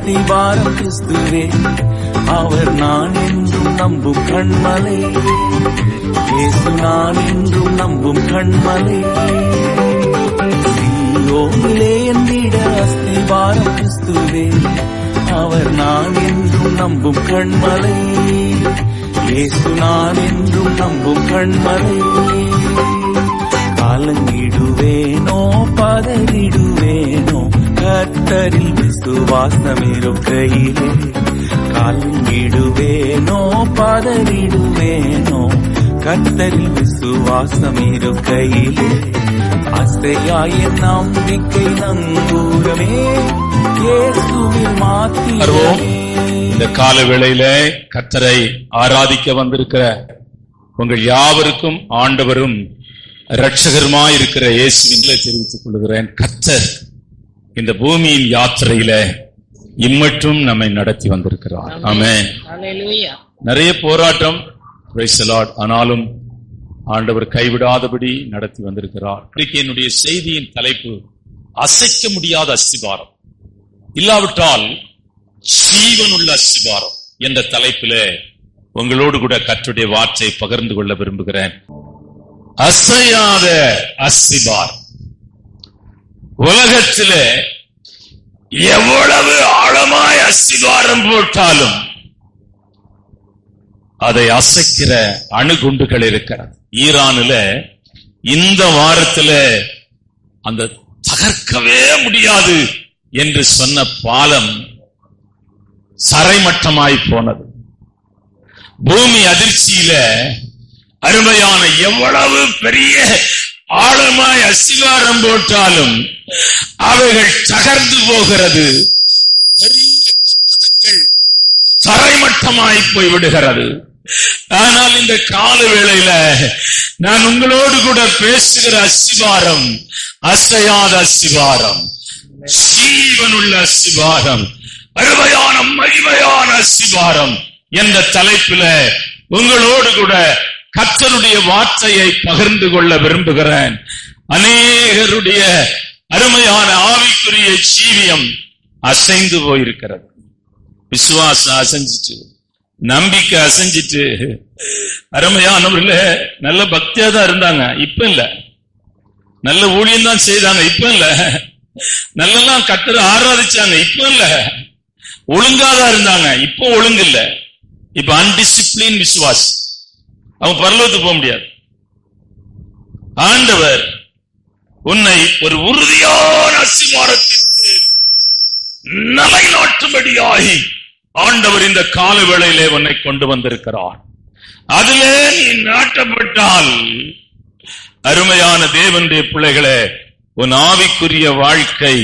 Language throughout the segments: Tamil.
அஸ்திபாரம் கிறிஸ்துவே, அவர் நான் என்றும் நம்பும் கண்மலை. இயேசு நான் என்றும் நம்பும் கண்மலை. சீயோனிலே என்றிட அஸ்திபாரம் கிறிஸ்துவே, அவர் நான் என்றும் நம்பும் கண்மலை. இயேசு நான் என்றும் நம்பும் கண்மலை. கலங்கிடுவேனோ பதறிடுவேனோ கர்த்தரில் விசுவாசம் இருக்கையிலே. கலங்கிடுவேனோ பதறிடுவேனோ கர்த்தரில் விசுவாசம் இருக்கையிலே. அசையாய நம்பிக்கை நங்கூரமே இயேசுவில் மாத்திரமே. இந்த கால வேளையில கர்த்தரை ஆராதிக்க வந்திருக்கிற உங்கள் யாவருக்கும் ஆண்டவரும் இரட்சகருமாயிருக்கிற இயேசுவின் தெரிவித்துக் கொள்கிறேன். கர்த்தர் இந்த பூமியின் யாத்திரையில இம்மட்டும் நம்மை நடத்தி வந்திருக்கிறார். ஆமென். நிறைய போராட்டம், பிரைஸ் தி லார்ட். ஆனாலும் ஆண்டவர் கைவிடாதபடி நடத்தி வந்திருக்கிறார். என்னுடைய செய்தியின் தலைப்பு அசைக்க முடியாத அஸ்திபாரம், இல்லாவிட்டால் ஜீவனுள்ள அஸ்திபாரம் என்ற தலைப்பிலே உங்களோடு கூட கர்த்தருடைய வார்த்தையை பகிர்ந்து கொள்ள விரும்புகிறேன். அசையாத அஸ்திபாரம். உலகத்திலே எவ்வளவு ஆழமாய் அஸ்திபாரம் போட்டாலும் அதை அசைக்கிற அணுகுண்டுகள் இருக்கிறது. ஈரானில இந்த வாரத்துல அந்த தகர்க்கவே முடியாது என்று சொன்ன பாலம் சரைமட்டமாய் போனது. பூமி அதிர்ச்சியில அருமையான எவ்வளவு பெரிய ஆழமாய் அஸ்திவாரம் போட்டாலும் அவைகள் தகர்ந்து போகிறது. தரைமட்டமாய் போய்விடுகிறது. ஆனால் இந்த கால வேளையில நான் உங்களோடு கூட பேசுகிற அஸ்திவாரம் அசையாத அஸ்திவாரம், ஜீவனுள்ள அஸ்திவாரம், அருமையான மகிமையான அஸ்திவாரம் என்ற தலைப்பில உங்களோடு கூட கர்த்தருடைய வார்த்தையை பகிர்ந்து கொள்ள விரும்புகிறேன். அநேகருடைய அருமையான ஆவிக்குரிய ஜீவியம் அசைந்து போயிருக்கிறது. விசுவாசம் அசைஞ்சிட்டு, நம்பிக்கை அசைஞ்சிட்டு. அருமையானவர்கள நல்ல பக்தியா தான் இருந்தாங்க, இப்ப இல்ல. நல்ல ஊழியம் தான் செய்தாங்க, இப்ப இல்ல. நல்லெல்லாம் கர்த்தரை ஆராதிச்சாங்க, இப்ப இல்ல. ஒழுங்காதான் இருந்தாங்க, இப்ப ஒழுங்கு இல்ல. இப்ப அன்டிசிப்ளின் விசுவாஸ். அவங்க பரலோகத்துக்கு போக முடியாது. ஆண்டவர் உன்னை ஒரு உறுதியான அஸ்திவாரத்திற்கு நிலைநாட்டும்படியாகி ஆண்டவர் இந்த கால வேளையிலே உன்னை கொண்டு வந்திருக்கிறார். அதிலே நீ நாட்டப்பட்டால் அருமையான தேவனுடைய பிள்ளைகளே, உன் ஆவிக்குரிய வாழ்க்கை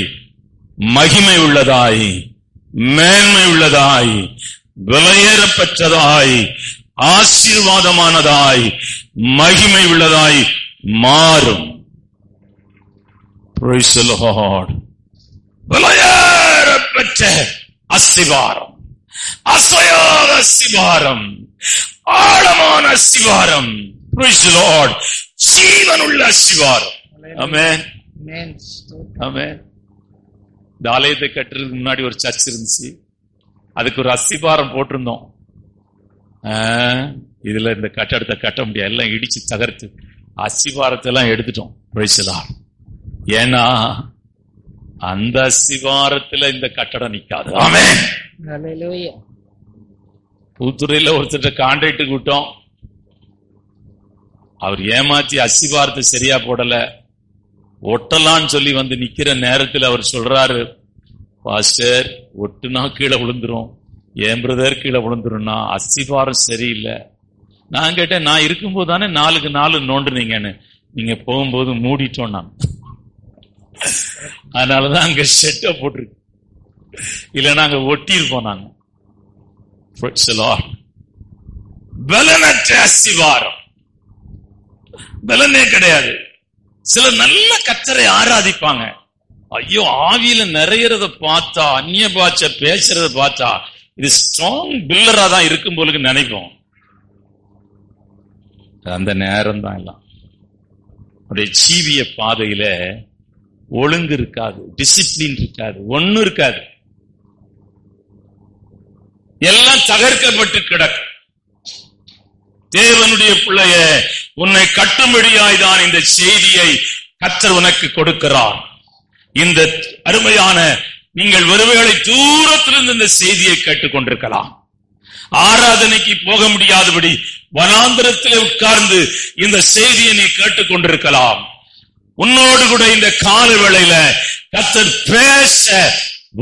மகிமை உள்ளதாய், மேன்மை உள்ளதாய், விலையேறப்பெற்றதாய், ஆசீர்வாதமானதாய், மகிமை உள்ளதாய் மாறும். Praise the Lord. விலையேறப்பெற்ற அஸ்திவாரம், அசையாத அஸ்திவாரம், ஆழமான அஸ்திவாரம். Praise the Lord. ஜீவனுள்ள அஸ்திவாரம். ஆமென். ஆமென். இந்த ஆலயத்தை கட்டுறதுக்கு முன்னாடி ஒரு சர்ச் இருந்துச்சு. அதுக்கு ஒரு அஸ்திவாரம் போட்டிருந்தோம். இதுல இந்த கட்டடத்தை கட்ட முடியாது, எல்லாம் இடிச்சு தகர்த்து அஸ்திவாரத்தை எல்லாம் எடுத்துட்டோம். Praise the Lord. ஏன்னா அந்த அஸ்திவாரத்துல இந்த கட்டடம் நிக்காது. ஆமென். ஹல்லேலூயா. புத்துறையில ஒருத்தர் கான்ட்ராக்ட் கூட்டம், அவர் ஏமாத்தி அஸ்திவாரத்தை சரியா போடல, ஒட்டலான்னு சொல்லி வந்து நிக்கிற நேரத்தில் அவர் சொல்றாரு, பாஸ்டர் ஒட்டுனா கீழே விழுந்துரும், என் பிரதர் கீழே விழுந்துரும்னா அஸ்திவாரம் சரியில்லை. நான் கேட்டேன், நான் இருக்கும்போது தானே 4க்கு 4 நோண்டுனீங்கன்னு, நீங்க போகும்போது மூடிட்டோம். நான் அதனாலதான் அங்க ஷெட்டை போட்டிருக்கு, இல்லைன்னா அங்க ஒட்டி இருப்போம் நாங்க. பலனற்ற அஸ்திவாரம், பலனே கிடையாது. சில நல்ல கர்த்தரை ஆராதிப்பாங்க, ஐயோ ஆவியில நிறையறத பார்த்தா, அந்நிய பாஷை பேசுறத பார்த்தா இது ஸ்ட்ராங் பில்லரா தான் இருக்கும் போல நினைப்போம். அந்த நேரம் தான் எல்லாம் அப்படியே ஜீவிய பாதையில ஒழுங்கு இருக்காது, டிசிப்ளின் இருக்காது, ஒன்னும் இருக்காது. எல்லாம் தகர்க்கப்பட்டு கிடக்கும். தேவனுடைய பிள்ளைய, உன்னை கட்டும்படியாய்தான் இந்த செய்தியை கர்த்தர் உனக்கு கொடுக்கிறார். இந்த அருமையான, நீங்கள் ஒருவேளை தூரத்திலிருந்து இந்த செய்தியை கேட்டுக் கொண்டிருக்கலாம். ஆராதனைக்கு போக முடியாதபடி வனாந்திரத்திலே உட்கார்ந்து இந்த செய்தியை நீ கேட்டுக் கொண்டிருக்கலாம். உன்னோடு கூட இந்த கால வேளையில கர்த்தர் பேச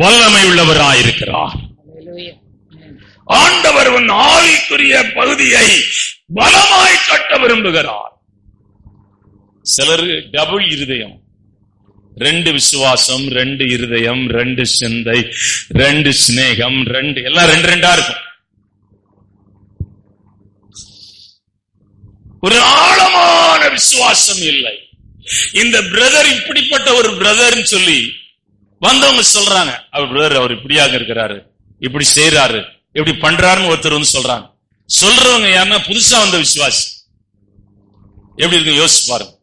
வல்லமை உள்ளவராயிருக்கிறார். ஆண்டவர் உன் ஆவிக்குரிய பகுதியை பலமாய் கட்ட விரும்புகிறார். சிலர் டபுள் இருதயம், 2 விசுவாசம், 2 இருதயம், 2 சிந்தை, 2 சிநேகம், 2 எல்லாம் 2 இருக்கும். ஒரு ஆழமான விசுவாசம் இல்லை. இந்த பிரதர் இப்படிப்பட்ட ஒரு பிரதர் சொல்லி வந்தவங்க சொல்றாங்க, அவர் பிரதர், அவர் இப்படியாக இருக்கிறாரு, இப்படி செய்யறாரு, இப்படி பண்றாருன்னு ஒருத்தர் வந்து சொல்றாங்க. சொல்றவங்க யாருன்னா புதுசா வந்த விசுவாசி. எப்படி இருக்கு யோசிச்சு பாருங்க.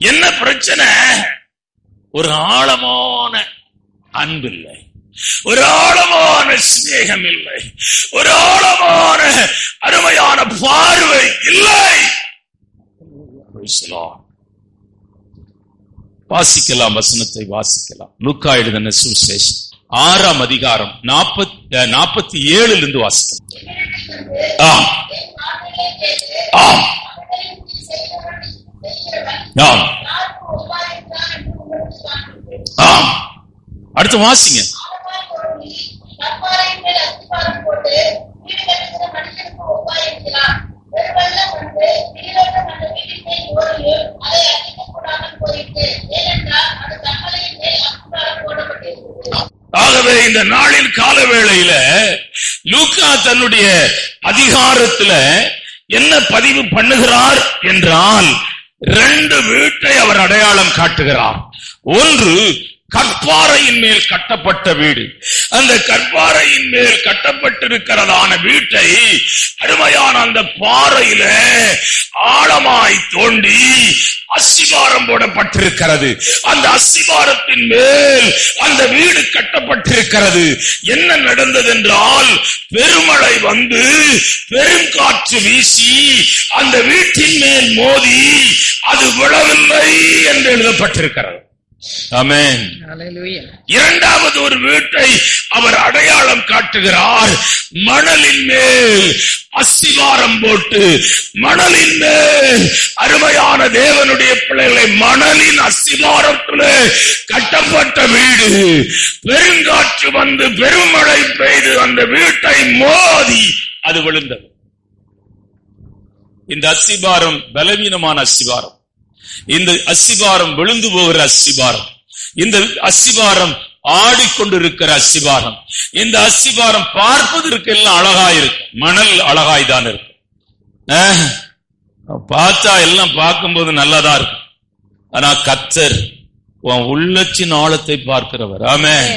என்ன பிரச்சனை? ஒரு ஆழமான அன்பு இல்லை, ஒரு ஆழமான சிநேகம் இல்லை, ஒரு ஆழமான அருமையான பார்வை இல்லை. வாசிக்கலாம், வசனத்தை வாசிக்கலாம். லூக்கா எழுதின சுவிசேஷம் 6ஆம் அதிகாரம் 47 வாசிக்கலாம். அடுத்து வாசிங்க. ஆகவே இந்த நாளின் கால வேளையில லூக்கா தன்னுடைய அதிகாரத்துல என்ன பதிவு பண்ணுகிறார் என்றால், 2 வீட்டை அவர் அடையாளம் காட்டுகிறார். ஒன்று கற்பாறையின் மேல் கட்டப்பட்ட வீடு. அந்த கற்பாறையின் மேல் கட்டப்பட்டிருக்கிறதான வீட்டை அருமையான அந்த பாறையில ஆழமாய் தோண்டி அஸ்திபாரம் போடப்பட்டிருக்கிறது. அந்த அஸ்திபாரத்தின் மேல் அந்த வீடு கட்டப்பட்டிருக்கிறது. என்ன நடந்தது என்றால், பெருமழை வந்து பெருங்காற்று வீசி அந்த வீட்டின் மேல் மோதி அது விழவில்லை என்று எழுதப்பட்டிருக்கிறது. ஆமென். இரண்டாவது ஒரு வீட்டை அவர் அடையாளம் காட்டுகிறார். மணலின் மேல் அஸ்திவாரம் போட்டு, மணலின் மேல் அருமையான தேவனுடைய பிள்ளைகளை மணலின் அஸ்திவாரத்திலே கட்டப்பட்ட வீடு. பெருங்காற்று வந்து பெருமழை பெய்து அந்த வீட்டை மோதி அது விழுந்தது. இந்த அஸ்திவாரம் பலவீனமான அஸ்திவாரம். இந்த அஸ்திவாரம் விழுந்து போகிற அஸ்திவாரம். இந்த அஸ்திவாரம் ஆடிக்கொண்டிருக்கிற அஸ்திவாரம். இந்த அஸ்திவாரம் பார்ப்பதற்கு எல்லாம் அழகாயிருக்கு, மணல் அழகாய்தான் இருக்கு. பார்த்தா எல்லாம் பார்க்கும்போது நல்லதா இருக்கு. ஆனா கர்த்தர் உன் உள்ளத்தின் ஆழத்தை பார்க்கிறவர். ஆமென்.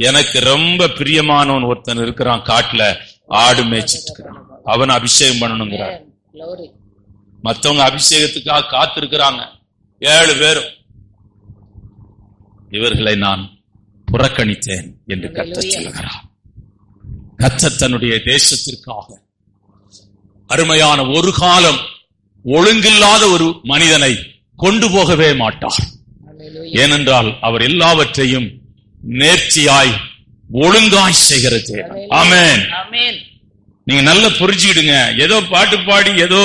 எனக்கு ரொம்ப பிரியமானவன் ஒருத்தன் இருக்கிறான், காட்டுல ஆடு மேய்ச்சிட்டு இருக்கிறான். அவன் அபிஷேகம் பண்ணணுங்கிறார். மற்றவங்க அபிஷேகத்துக்காக காத்திருக்கிறாங்க 7 பேரும். இவர்களை நான் புறக்கணித்தேன் என்று கர்த்தர் சொல்லுகிறார். கர்த்தர் தன்னுடைய தேசத்திற்காக அருமையான ஒரு காலம் ஒழுங்கில்லாத ஒரு மனிதனை கொண்டு போகவே மாட்டார். ஏனென்றால் அவர் எல்லாவற்றையும் நேர்த்தியாய் ஒழுங்காய் செய்கிறது. ஆமென். நீங்க நல்லா புரிஞ்சுக்கிடுங்க. ஏதோ பாட்டு பாடி, ஏதோ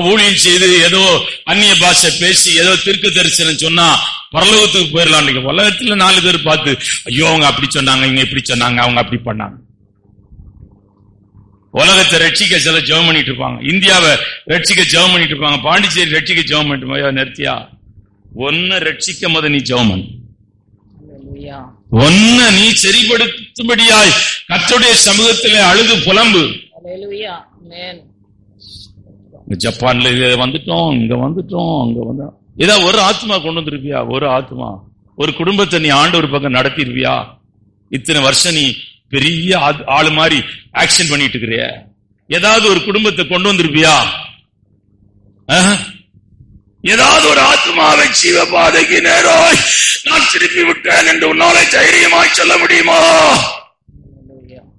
ஊழியம் செய்து, ஏதோ அந்நிய பாஷை பேசி, ஏதோ தீர்க்க தரிசனம் சொன்னா பரலோகத்துக்கு போயிடலாம். நீங்க உலகத்துல 4 பேர் பார்த்து, ஐயோ அவங்க அப்படி சொன்னாங்க, இவங்க இப்படி சொன்னாங்க, அவங்க அப்படி பண்ணாங்க. உலகத்தை ரட்சிக்க சில ஜெபம் பண்ணிட்டு இருப்பாங்க, இந்தியாவை ரட்சிக்க ஜெபம் பண்ணிட்டு இருப்பாங்க, பாண்டிச்சேரி ரட்சிக்க ஜெபம் பண்ணிட்டு இருப்பாங்க. நிறுத்தியா, ஒன்ன ரட்சிக்க போது நீ ஜெபம் பண்ணு. ஒன்ன நீ சரிபடுத்தும்படியாய் கர்த்தருடைய சமூகத்திலே அழுது புலம்பு. ஜப்பான்ல வந்துட்டோம், இங்க வந்துட்டோம், அங்க வந்தோம். ஏதாவது ஒரு ஆத்மா கொண்டு வந்திருப்பியா? ஒரு ஆத்மா, ஒரு குடும்பத்தை நீ ஆண்டவர் பக்கம் நடத்திருப்பியா? இத்தனை வருஷம் நீ பெரிய ஆளு மாதிரி ஆக்ஷன் பண்ணிட்டு இருக்கிறிய, ஏதாவது ஒரு குடும்பத்தை கொண்டு வந்திருப்பியா? ஏதாவது ஒரு ஆத்மாவை ஜீவபாதைக்கு நேராய் நான் திருப்பி விட்டேன் என்று உன்னாலே தைரியமாய் சொல்ல முடியுமா?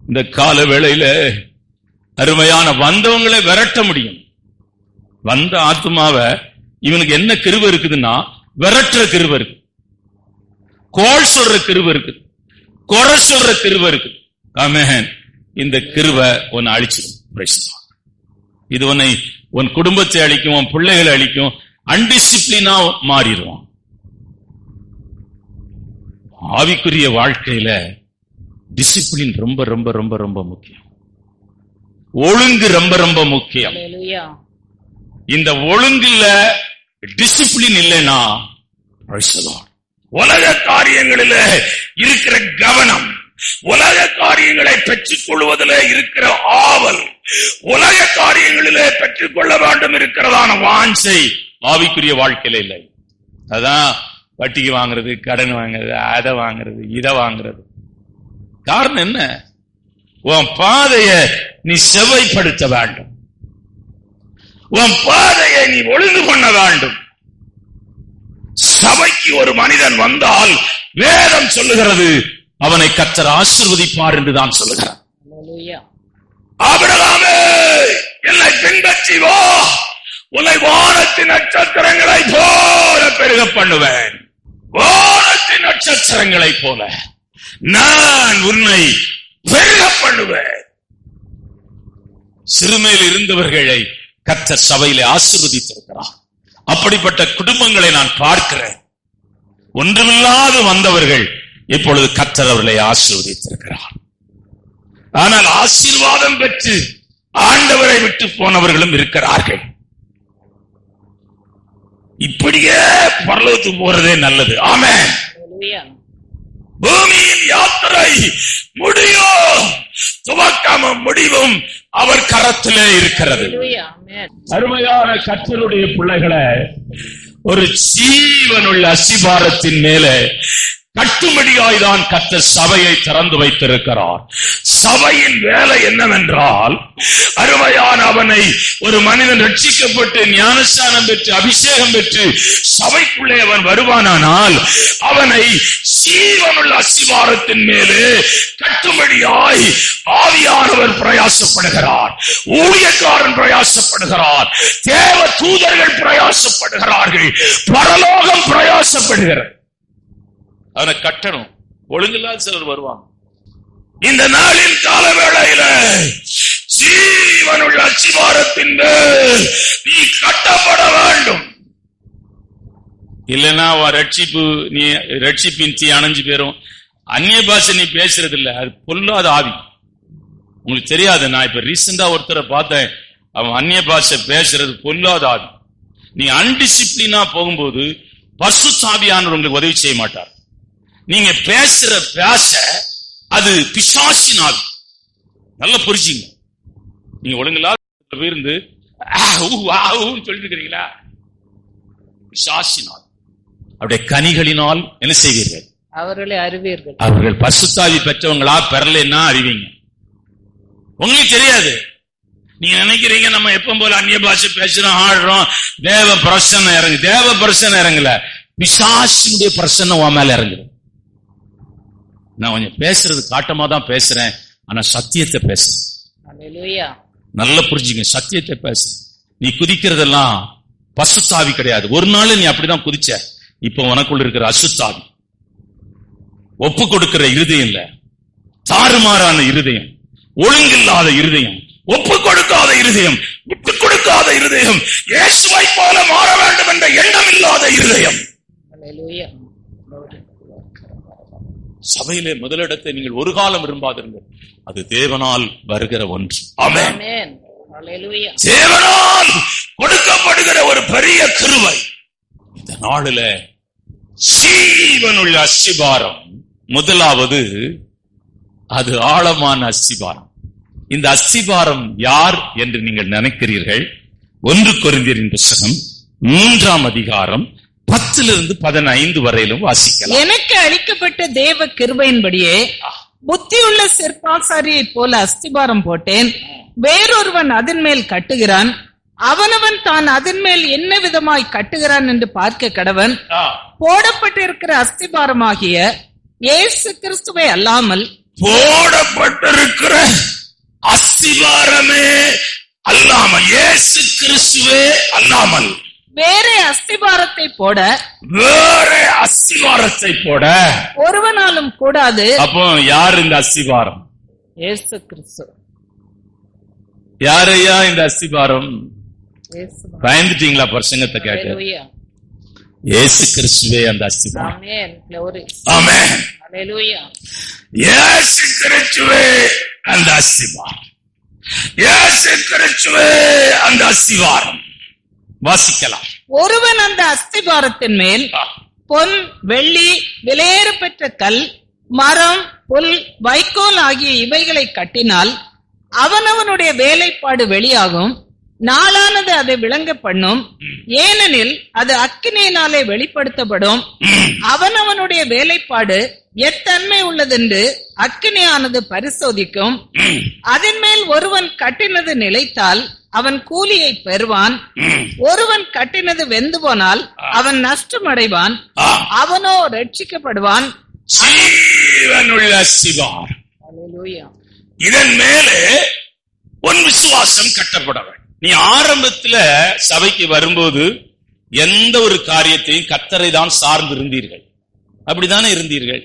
இந்த கால வேளையில அருமையான வந்தவங்களை விரட்ட முடியும். வந்த ஆத்மாவை இவனுக்கு என்ன கிருபை இருக்குதுன்னா விரட்டுற கிருபை இருக்கு, கோள் சொல்ற கிருபை இருக்கு, குறை சொல்ற கிருபை இருக்கு. ஆமென். இந்த கிருபை உன்னை அழிச்சிடும். இது உன் குடும்பத்தை அழிக்கும், உன் பிள்ளைகளை அழிக்கும், அன்டிசிப்ளினா மாறிடுவான். ஆவிக்குரிய வாழ்க்கையில டிசிப்ளின் ரொம்ப ரொம்ப ரொம்ப ரொம்ப முக்கியம். ஒழுங்கு ரொம்ப ரொம்ப முக்கியம். இந்த ஒழுங்குல டிசிப்ளின் இல்லைன்னா உலக காரியங்களில இருக்கிற கவனம், உலக காரியங்களை பெற்றுக் கொள்வதில் இருக்கிற ஆவல், உலக காரியங்களிலே பெற்றுக் கொள்ள வேண்டும் இருக்கிறதான வாஞ்சை ஆவிக்குரிய வாழ்க்கையில இல்லை. அதான் வட்டிக்கு வாங்குறது, கடன் வாங்குறது, அதை வாங்குறது, இதை வாங்குறது. காரணம் என்ன? உன் பாதையை நீ செவ்வாய்ப்படுத்த வேண்டும், உன் பாதையை நீ ஒழுங்கு பண்ண வேண்டும். சபைக்கு ஒரு மனிதன் வந்தால் வேதம் சொல்லுகிறது அவனை கர்த்தர் ஆசீர்வதிப்பார் என்று தான் சொல்லுகிறார். ஆபிரகாமே, என்னை பின்பற்றி வா, உன்னை வானத்தின் நட்சத்திரங்களை போல பெருக பண்ணுவேன். வானத்தின் நட்சத்திரங்களை போல நான் உன்னை பெருக பண்ணுவேன். சிறுமையில் இருந்தவர்களை கர்த்தர் சபையிலே ஆசீர்வதித்திருக்கிறார். அப்படிப்பட்ட குடும்பங்களை நான் பார்க்கிறேன். ஒன்றுமில்லாது வந்தவர்கள் இப்பொழுது கர்த்தர் அவர்களை ஆசீர்வதித்திருக்கிறார். ஆனால் ஆசீர்வாதம் பெற்று ஆண்டவரை விட்டு போனவர்களும் இருக்கிறார்கள். இப்படியே பரலோகத்துக்கு போறதே நல்லது. ஆமென். பூமியின் யாத்திரை முடியும், துவக்கமும் முடிவும் அவர் கரத்திலே இருக்கிறது. அருமையான கர்த்தருடைய பிள்ளைகளை, ஒரு ஜீவனுள்ள அஸ்திபாரத்தின் மேலே கட்டுமடியாய்தான் கர்த்தர் சபையை திறந்து வைத்திருக்கிறார். சபையின் வேலை என்னவென்றால், அருமையான அவனை ஒரு மனிதன் ரட்சிக்கப்பட்டு ஞானஸ்நானம் பெற்று அபிஷேகம் பெற்று சபைக்குள்ளே அவன் வருவானால் அவனை ஜீவனுள்ள அஸ்திபாரத்தின் மேலே கட்டுமடியாய் ஆவியானவர் பிரயாசப்படுகிறார், ஊழியக்காரன் பிரயாசப்படுகிறார், தேவ தூதர்கள் பிரயாசப்படுகிறார்கள், பரலோகம் பிரயாசப்படுகிறது. அவனை கட்டணும். ஒழுங்கில்லாத சிலர் வருவாங்க. இந்த நாளின் கால வேளையில ஜீவனுள்ள அஸ்திபாரத்தின் மேல் நீ கட்டப்பட வேண்டும். இல்லைன்னா நீ ரட்சிப்பின் தீ அணைஞ்சு போயிரும். அந்நிய பாஷை நீ பேசுறது இல்ல, அது பொல்லாத ஆவி. உங்களுக்கு தெரியாது, நான் இப்ப ரீசெண்டா ஒருத்தரை பார்த்தேன், அவன் அந்நிய பாஷை பேசுறது பொல்லாத ஆவி. நீ அன்டிசிப்ளினா போகும்போது பரிசுத்த ஆவியானவர் உங்களுக்கு உதவி செய்ய மாட்டார். நீங்க பேசுற பேச அது பிசாசின் ஆவி. நல்லா புரிஞ்சுங்க. நீங்க ஒழுங்கா இருந்து சொல்லிட்டு இருக்கிறீங்களா? பிசாசின் ஆவி. அவருடைய கனிகளினால் என்ன செய்வீர்கள்? அவர்களை அறிவீர்கள். அவர்கள் பரிசுத்த ஆவி பெற்றவங்களா பெறலைன்னா அறிவீங்க. உங்களுக்கு தெரியாது. நீங்க நினைக்கிறீங்க நம்ம எப்ப போல அந்நிய பாஷை பேசுறோம், ஆடுறோம், தேவ பிரசன்னம் இறங்கு. தேவ பிரசன்னம் இறங்கல, பிசாசினுடைய பிரசன்னம் உன் மேல இறங்குது. நான் கொஞ்சம் பேசுறது காட்டமா தான் பேசுறேன், ஆனா சத்தியத்தை பேசுறேன். நல்லா புரிஞ்சுங்க, சத்தியத்தை பேசு. நீ குதிக்கிறதெல்லாம் பசுத்தாவி கிடையாது. ஒரு நாள் நீ அப்படிதான் குதிச்ச. இப்ப உனக்குள்ள இருக்கிற அசுத்தாவி, ஒப்பு கொடுக்கிற இருதயம் இல்ல, தாறுமாறான இருதயம், ஒழுங்கில்லாத இருதயம், ஒப்பு கொடுக்காத இருதயம், விட்டு கொடுக்காத இருதயம், இயேசுவை போல மாற வேண்டும் என்ற எண்ணம் இல்லாத இருதயம். சபையிலே முதலிடத்தை நீங்கள் ஒரு காலம் விரும்பாதீர்கள். அது தேவனால் வருகிற ஒன்று. ஆமென். தேவனால் கொடுக்கப்படுகிற ஒரு பெரிய கிருபை. இந்த நாளில ஜீவனுள்ள அஸ்திபாரம். முதலாவது, அது ஆழமான அஸ்திபாரம். இந்த அஸ்திபாரம் யார் என்று நீங்கள் நினைக்கிறீர்கள்? 1 கொரிந்தியரின் புத்தகம் 3ஆம் அதிகாரம் 10-15 வரையிலும் வாசிக்கலாம். எனக்கு அளிக்கப்பட்ட தேவ கிருபையின்படியே புத்தியுள்ள சிற்பாசாரியை போல அஸ்திபாரம் போட்டேன், வேறொருவன் அதன் மேல் கட்டுகிறான். அவனவன் தான் அதன் மேல் என்ன விதமாய் கட்டுகிறான் என்று பார்க்க கடவன். போடப்பட்டிருக்கிற அஸ்திபாரமாகிய இயேசு கிறிஸ்துவை அல்லாமல், போடப்பட்டிருக்கிற அஸ்திபாரமே அல்லாமல், இயேசு கிறிஸ்துவே அல்லாமல் வேறே அஸ்திபாரத்தை போட ஒருவனாலும் கூடாது. அப்போ யார் இந்த அஸ்திபாரம்? இயேசு கிறிஸ்து. யாரையா இந்த அஸ்திபாரம்? பயந்துட்டீங்களா பிரசங்கத்தை கேட்க? இயேசு கிறிஸ்துவே அந்த அஸ்திபாரம். ஆமென். ஹல்லேலூயா. இயேசு கிறிஸ்துவே அந்த அஸ்திபாரம். இயேசு கிறிஸ்துவே அந்த அஸ்திபாரம். வாசிக்கலாம். ஒருவன் அந்த அஸ்திபாரத்தின் மேல் பொன், வெள்ளி, விலையேற பெற்ற கல், மரம், புல், வைக்கோல் ஆகிய இவைகளை கட்டினால் அவனவனுடைய வேலைப்பாடு வெளியாகும். நாளானது அதை விளங்க பண்ணும். ஏனெனில் அது அக்கினியினாலே வெளிப்படுத்தப்படும். அவனவனுடைய வேலைப்பாடு எத்தன்மை உள்ளதென்று அக்கினியானது பரிசோதிக்கும். அதன் மேல் ஒருவன் கட்டினது நிலைத்தால் அவன் கூலியை பெறுவான். ஒருவன் கட்டினது வெந்து போனால் அவன் நஷ்டம் அடைவான், அவனோ ரட்சிக்கப்படுவான். ஜீவனுள்ள அஸ்திபாரம். ஹல்லேலூயா. இதன் மேலே உன் விசுவாசம் கட்டப்படவன். நீ ஆரம்பத்துல சபைக்கு வரும்போது எந்த ஒரு காரியத்தையும் கர்த்தரை தான் சார்ந்து இருந்தீர்கள். அப்படித்தானே இருந்தீர்கள்.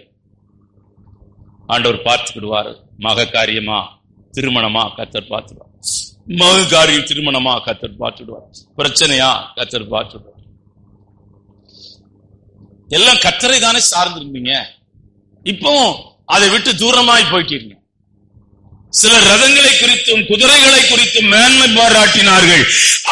ஆண்டவர் பார்த்துக்கிடுவார். மக காரியமா திருமணமா கர்த்தர் பார்த்துடுவார். மக காரியம் திருமணமா கர்த்தர் பார்த்துடுவார். பிரச்சனையா கர்த்தர் பார்த்துடுவார். எல்லாம் கர்த்தரை தானே சார்ந்து இருந்தீங்க. இப்போ அதை விட்டு தூரமாய் போயிட்டீங்க. சிலர் ரதங்களை குறித்தும் குதிரைகளை குறித்தும் மேன்மை பாராட்டினார்கள்.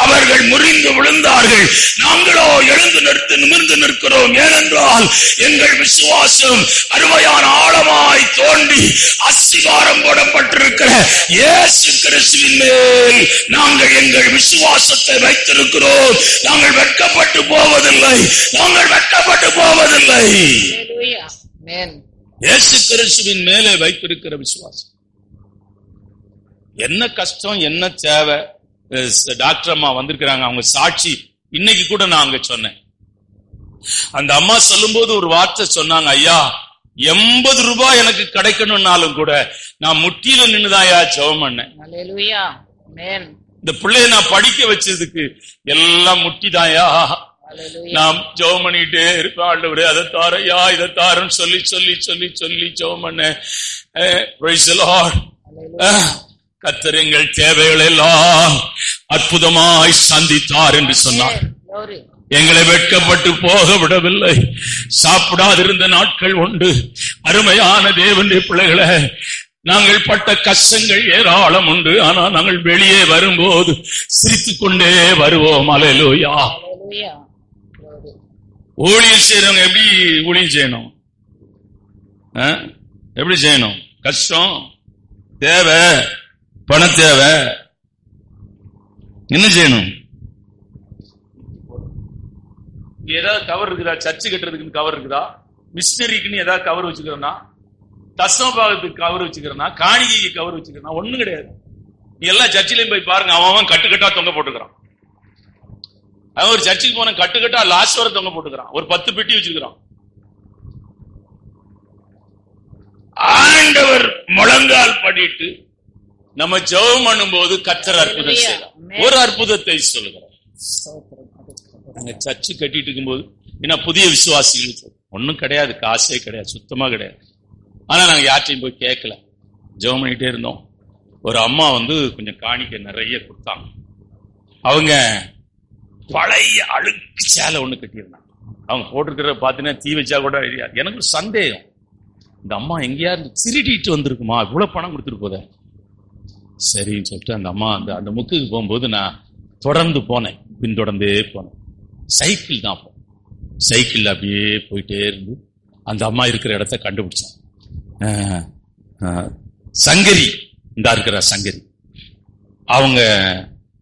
அவர்கள் முறிந்து விழுந்தார்கள். நாங்களோ எழுந்து நிமிர்ந்து நிற்கிறோம். ஏனென்றால் எங்கள் விசுவாசம் அருமையான ஆழமாய் தோண்டி அஸ்திபாரம் போடப்பட்டிருக்கிற இயேசு கிறிஸ்துவின் மேல் நாங்கள் எங்கள் விசுவாசத்தை வைத்திருக்கிறோம். நாங்கள் வெட்கப்பட்டு போவதில்லை. நாங்கள் வெட்கப்பட்டு போவதில்லை. இயேசு கிறிஸ்துவின் மேலே வைத்திருக்கிற விசுவாசம். என்ன கஷ்டம், என்ன தேவை. டாக்டர் அம்மா வந்திருக்கிறாங்க, அவங்க சாட்சி. இன்னைக்கு கூட நான் அங்க சொன்னேன். அந்த அம்மா சொல்லும் போது ஒரு வார்த்தை சொன்னாங்க, ஐயா 80 ரூபாய் எனக்கு கிடைக்கணும்னாலும் கூட நான் முட்டியில நின்னுதாயா ஜெபம் பண்ணேன். இந்த பிள்ளைய நான் படிக்க வச்சதுக்கு எல்லாம் முட்டிதாயா, நான் ஜெபம் பண்ணிட்டே இருப்பேன். ஆண்டவரே அதை தாரையா இதை தாரன்னு சொல்லி சொல்லி சொல்லி சொல்லி ஜெபம் பண்ணேன். Praise the Lord. கர்த்தர் எங்கள் தேவைகள் எல்லாம் அற்புதமாய் சந்தித்தார் என்று சொன்னார். எங்களை வெட்கப்பட்டு போக விடவில்லை. சாப்பிடாதிருந்த நாட்கள் உண்டு. அருமையான தேவனுடைய பிள்ளைகளை, நாங்கள் பட்ட கஷ்டங்கள் ஏராளம் உண்டு. ஆனால் நாங்கள் வெளியே வரும்போது சிரித்துக் கொண்டே வருவோம். அல்லேலூயா. ஊழியம் செய்யறவங்க எப்படி ஊழியம் செய்யணும்? எப்படி செய்யணும்? கஷ்டம், தேவை, பண தேவை, என்ன செய்யணும்? ஏதாவது கவர் இருக்குதா? சர்ச்சு கட்டுறதுக்கு கவர் இருக்குதா? மிஷினரிக்குன்னு ஏதாவது கவர் வச்சுக்கிறோம்னா, தசமபாகத்துக்கு கவர் வச்சுக்கிறோம்னா, காணிகைக்கு கவர் வச்சுக்கிறோம்னா, ஒண்ணும் கிடையாது. நீ எல்லா சர்ச்சிலையும் போய் பாருங்க, அவன் கட்டுக்கட்டா தொங்க போட்டுக்கிறான். அவன் ஒரு சர்ச்சுக்கு போன கட்டுக்கட்டா லாஸ்ட் வரை தொங்க போட்டுக்கிறான். ஒரு 10 பெட்டி வச்சுக்கிறான். ஆண்டவர் முழங்கால் பண்ணிட்டு நம்ம ஜெபம் பண்ணும் போது கர்த்தர் அற்புதம் செய்யலாம். ஒரு அற்புதத்தை சொல்லுகிறோம். சர்ச்சு கட்டிட்டு இருக்கும்போது, ஏன்னா புதிய விசுவாசிகள் ஒன்னும் கிடையாது, காசே கிடையாது, சுத்தமா கிடையாது. ஆனா நாங்க யார்ட்டையும் போய் கேட்கல, ஜெபம் பண்ணிட்டே இருந்தோம். ஒரு அம்மா கொஞ்சம் காணிக்க நிறைய கொடுத்தாங்க. அவங்க பழைய அழுக்கு சேலை ஒண்ணு கட்டியிருந்தாங்க. அவங்க போட்டிருக்கிறத பாத்தீங்கன்னா தீ வச்சா கூட எனக்கு ஒரு சந்தேகம், இந்த அம்மா எங்கேயா திருடிட்டு வந்திருக்குமா, இவ்வளவு பணம் கொடுத்துட்டு போத. சரின்னு சொல்லிட்டு அந்த அம்மா அந்த முக்குக்கு போகும்போது நான் தொடர்ந்து போனேன், பின்தொடர்ந்தே போனேன். சைக்கிள் தான் போனேன். சைக்கிள் அப்படியே போயிட்டே இருந்து அந்த அம்மா இருக்கிற இடத்த கண்டுபிடிச்சேன். சங்கரி இந்த இருக்கிற சங்கரி, அவங்க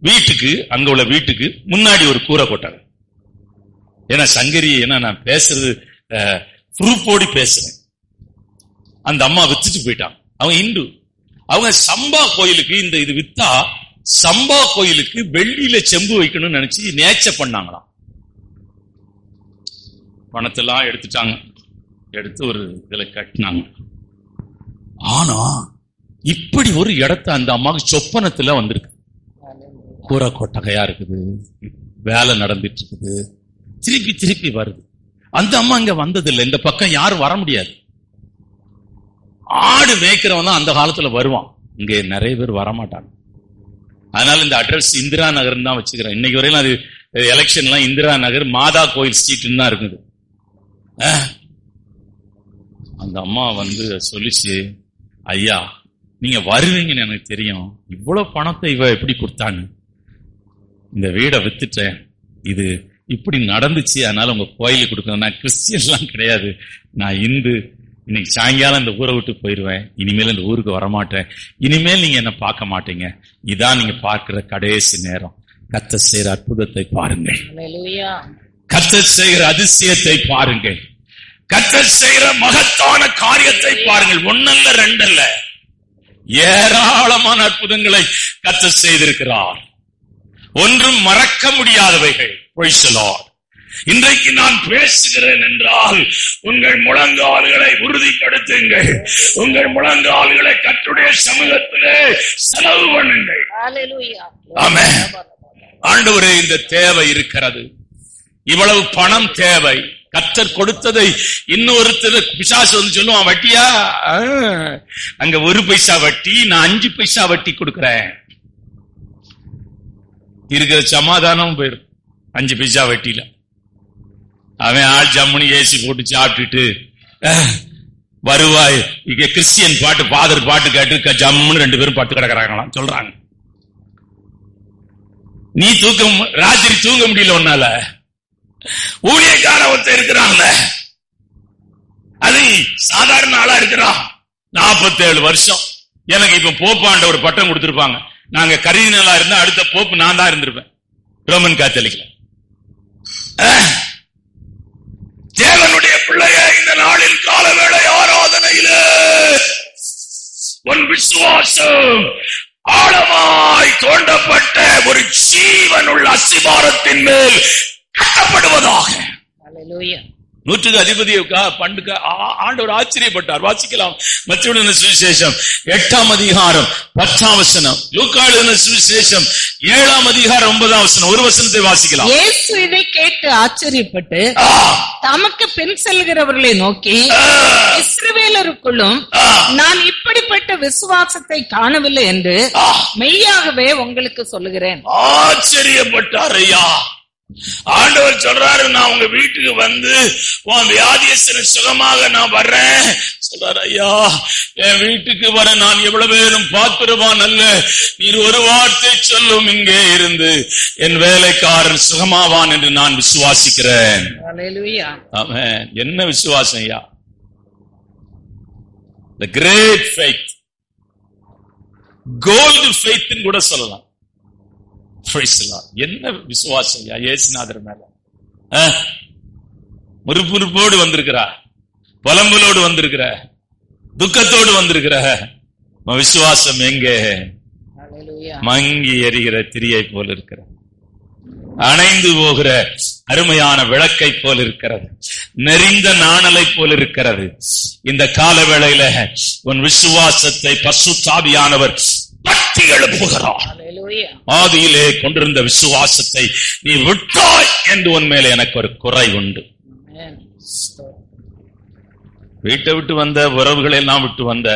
வீட்டுக்கு, அங்க உள்ள வீட்டுக்கு முன்னாடி ஒரு கூரை போட்டாங்க. ஏன்னா சங்கரி, ஏன்னா நான் பேசுறது ப்ரூஃபோடி பேசுறேன். அந்த அம்மா வித்துட்டு போயிட்டாங்க. அவங்க இந்து. அவங்க சம்பா கோயிலுக்கு இது வித்தா சம்பா கோயிலுக்கு வெள்ளியில செம்பு வைக்கணும்னு நினைச்சு நேச்ச பண்ணாங்களாம். பணத்தெல்லாம் எடுத்துட்டாங்க, எடுத்து ஒரு இதுல கட்டினாங்க. ஆனா இப்படி ஒரு இடத்த அந்த அம்மாவுக்கு சொப்பனத்துல வந்திருக்கு. கூரை கொட்டகையா இருக்குது, வேலை நடந்துட்டு இருக்குது, திருப்பி திருப்பி வருது. அந்த அம்மா இங்க வந்ததில்லை, இந்த பக்கம் யாரும் வர முடியாது. ஆடு மேய்க்கிறவன் தான் அந்த காலத்துல வருவான், இங்க நிறைய பேர் வரமாட்டாங்க. அதனால இந்த அட்ரஸ் இந்திரா நகர் தான் வச்சுக்கிறேன். இன்னைக்கு வரையிலும் அது எலெக்ஷன்லாம் இந்திரா நகர் மாதா கோயில் ஸ்ட்ரீட் தான் இருக்குது. அந்த அம்மா வந்து சொல்லிச்சு, ஐயா நீங்க வருவீங்கன்னு எனக்கு தெரியும், இவ்வளவு பணத்தை இவ எப்படி கொடுத்தாங்க, இந்த வீடை வித்துட்டேன், இது இப்படி நடந்துச்சு, அதனால உங்க கோயிலுக்கு கொடுக்கணும். நான் கிறிஸ்டியன்லாம் கிடையாது, நான் இந்து, இன்னைக்கு சாயங்காலம் இந்த ஊரை விட்டு போயிருவேன், இனிமேல் இந்த ஊருக்கு வரமாட்டேன், இனிமேல் நீங்க என்ன பார்க்க மாட்டீங்க, இதான் நீங்க பார்க்கிற கடைசி நேரம். கர்த்தர் செய்கிற அற்புதத்தை பாருங்கள், கர்த்தர் செய்கிற அதிசயத்தை பாருங்கள், கர்த்தர் செய்கிற மகத்தான காரியத்தை பாருங்கள். ஒன்னல்ல ரெண்டல்ல, ஏராளமான அற்புதங்களை கர்த்தர் செய்திருக்கிறார். ஒன்றும் மறக்க முடியாதவைகள். Praise the Lord. இன்றைக்கு நான் பேசுகிறேன் என்றால் உங்கள் முழங்கால்களை உறுதிப்படுத்துங்கள், உங்கள் முழங்கால்களை கர்த்தருடைய சமூகத்திலே செலவு பண்ணுங்கள். ஆமென். ஆண்டவரே, இந்த தேவை இருக்கிறது, இவ்வளவு பணம் தேவை, கர்த்தர் கொடுத்ததை இன்னொருத்தர் பிசாசு வந்து சொல்லுவான், வட்டியா, அங்க 1 பைசா வட்டி, நான் 5 பைசா வட்டி கொடுக்கிறேன். இருக்கிற சமாதானம் போயிடும் 5 பைசா வட்டியில. அவன் ஆள் ஜம்முனி ஏசி போட்டு சாப்பிட்டுட்டு வருவாய், இங்க கிறிஸ்டியன் பாட்டு, ஃபாதர் பாட்டு கேட்டு ஜம்முன்னு 2 பேரும் பட்டு கிடக்குறாங்களாம் சொல்றாங்க. நீ ராத்திரி தூங்க முடியல, உன்னால ஊழியக்கார ஒருத்தர் இருக்கிறான்ல, அது சாதாரண ஆளா இருக்கிறான், 47 வருஷம். எனக்கு இப்ப போப்பாண்ட ஒரு பட்டம் கொடுத்திருப்பாங்க, நாங்க கரிதினலா இருந்தா அடுத்த போப்பு நான் தான் இருந்திருப்பேன் ரோமன் காத்தலிக்ல. தேவனுடைய பிள்ளைய, இந்த நாளில் காலவேளை ஆராதனையில உன் விசுவாசம் ஆழமாய் தோண்டப்பட்ட ஒரு ஜீவனுள்ள அஸ்திபாரத்தின் மேல் கட்டப்படுவதாக. நூற்றுக்கு அதிபதி பண்டுக்கு ஆண்டவர் ஆச்சரியப்பட்டார். வாசிக்கலாம் மத்தேயு சுவிசேஷம் 8ஆம் அதிகாரம் 10ஆம் வசனம், லூக்கா சுவிசேஷம் 7ஆம் அதிகாரம் 9ஆம் வசனம். ஒரு வசனத்தை வாசிக்கலாம். இயேசு இதை கேட்டு ஆச்சரியப்பட்டு தமக்கு பின் செல்கிறவர்களை நோக்கி, இஸ்ரவேலருக்குள்ளும் நான் இப்படிப்பட்ட விசுவாசத்தை காணவில்லை என்று மெய்யாகவே உங்களுக்கு சொல்லுகிறேன். ஆச்சரியப்பட்டார் ஐயா. ஆண்டவர் சொல்றாரு, நான் உங்க வீட்டுக்கு வந்து உன் வியாதியஸ்தனை சுகமாக நான் வர்றேன் சொல்றாரு. ஐயா, என் வீட்டுக்கு வர நான் எவ்வளவு பேரும் பாத்திரவான் அல்ல, நீர் ஒரு வார்த்தை சொல்லும், இங்கே இருந்து என் வேலைக்காரன் சுகமாவான் என்று நான் விசுவாசிக்கிறேன். ஆமென். என்ன விசுவாசம் ஐயா? The great faith, gold faith கூட சொல்லலாம். என்ன விசுவாசம் இயேசுநாதர் மேல? முறுப்புறுப்போடு வந்திருக்கிறா, புலம்பலோடு வந்திருக்கிற, துக்கத்தோடு வந்திருக்கிற விசுவாசம் எங்கே? மங்கி எரிகிற திரியை போல இருக்கிற, அணைந்து போகிற அருமையான விளக்கை போல இருக்கிறது, நெறிந்த நாணலை போல இருக்கிறது. இந்த கால வேளையில உன் விசுவாசத்தை பரிசுத்த ஆவியானவர் தட்டி எழுப்புகிறார். ஆதியிலே கொண்டிருந்த விசுவாசத்தை நீ விட்டாய் என்று உன் மேல எனக்கு ஒரு குறை உண்டு. வீட்டை விட்டு வந்த, உறவுகளை எல்லாம் விட்டு வந்த,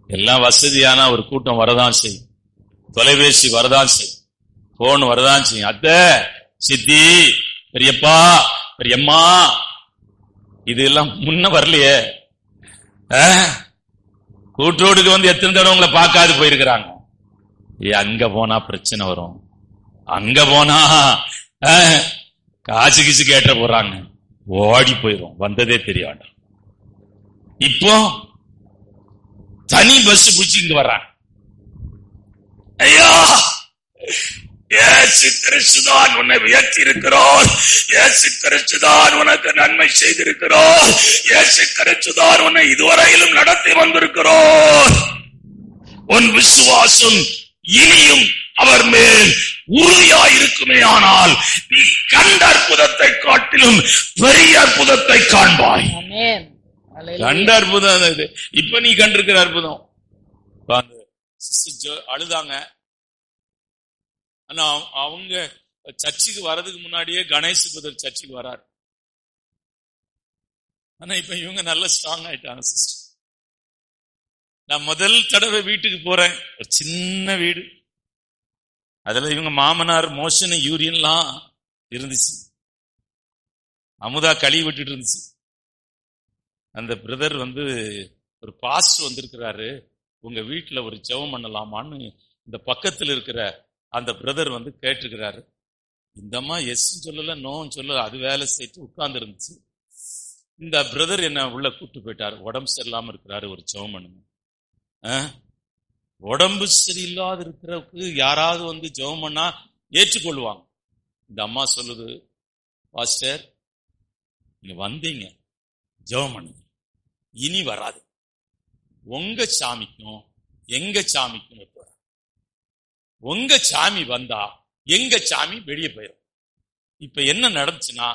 எல்லாம் வசதியான ஒரு கூட்டம் வரதான் செய்யும், தொலைபேசி வரதான் செய்யும், போன் வரதான் செய்யும், அத்தை, சித்தி, பெரியப்பா, பெரியம்மா, இதெல்லாம் முன்ன வரலையே. கூட்டோடுக்கு வந்து எத்தனை தடவை உங்களை பார்க்காது போயிருக்கிறாங்க. அங்க போனா பிரச்சனை வரும், அங்க போனா காசு கிசு கேட்ட போறாங்க, ஓடி போயிரும், வந்ததே தெரிய வேண்டாம். இப்போ தனி பஸ் பிடிச்சி இங்க வர்றாங்க. ஐயா, இயேசு கிறிஸ்துதான் உன்னை உயர்த்தி இருக்கிறார், இயேசு கிறிஸ்துதான் உனக்கு நன்மை செய்திருக்கிறார், இயேசு கிறிஸ்துதான் உன்னை இதுவரையிலும் நடத்தி வந்திருக்கிறார். உன் விசுவாசம் இனியும் அவர் மேல் உறுதியாயிருக்குமே, ஆனால் நீ கண்ட அற்புதத்தை காட்டிலும் பெரிய அற்புதத்தை காண்பாய். கண்ட அற்புதம் இது. இப்ப நீ கண்டிருக்கிற அற்புதம். அழுதாங்க. ஆனா அவங்க சர்ச்சுக்கு வர்றதுக்கு முன்னாடியே கணேஷ் புதர் சர்ச்சுக்கு வராரு. ஆனா இப்ப இவங்க நல்ல ஸ்ட்ராங் ஆயிட்டாங்க சிஸ்டர். நான் முதல் தடவை வீட்டுக்கு போறேன். ஒரு சின்ன வீடு, அதுல இவங்க மாமனார் மோஷன் யூரியன்லாம் இருந்துச்சு. அமுதா கழுவி விட்டுட்டு இருந்துச்சு. அந்த பிரதர் ஒரு பாஸ்டர் வந்திருக்கிறாரு, உங்க வீட்டுல ஒரு ஜெபம் பண்ணலாமான்னு இந்த பக்கத்தில் இருக்கிற அந்த பிரதர் கேட்டிருக்கிறாரு. இந்த அம்மா எஸ் சொல்லல, நோன்னு சொல்லல, அது வேலை செய்து உட்கார்ந்து இருந்துச்சு. இந்த பிரதர் என்ன உள்ள கூப்பிட்டு போயிட்டாரு. உடம்பு சரியில்லாம இருக்கிறாரு, ஒரு ஜெபம் பண்ணுங்க. உடம்பு சரியில்லாத இருக்கிறவருக்கு யாராவது ஜெபம் பண்ணா ஏற்றுக்கொள்வாங்க. இந்த அம்மா சொல்லுது, பாஸ்டர் நீங்க வந்தீங்க, ஜெபம் பண்ணுங்க, இனி வராது. உங்க சாமிக்கும் எங்க சாமிக்கும் உங்க சாமி வந்தா எங்க சாமி வெளியே போயிடும். இப்ப என்ன நடந்துச்சுன்னா,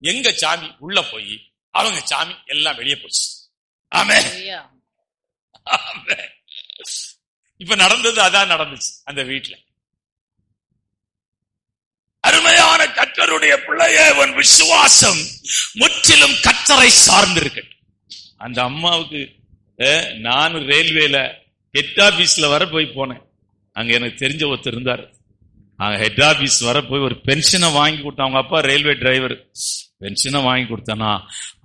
எங்க சாமி உள்ள போய் அவங்க சாமி எல்லாம் வெளியே போச்சு. ஆமென். இப்ப நடந்தது அதான் நடந்துச்சு அந்த வீட்டுல. அருமையான கர்த்தருடைய பிள்ளையே, உன் விசுவாசம் முற்றிலும் கர்த்தரை சார்ந்திருக்கு. அந்த அம்மாவுக்கு நான் ரயில்வேல ஹெட் ஆபீஸ்ல வர போய் போனேன். அங்க எனக்கு தெரிஞ்ச ஒருத்தர் இருந்தார். அங்க ஹெட் ஆபீஸ் வர போய் ஒரு பென்ஷனை வாங்கி கொடுத்தேன். அவங்க அப்பா ரயில்வே டிரைவர். பென்ஷனை வாங்கி கொடுத்தானா,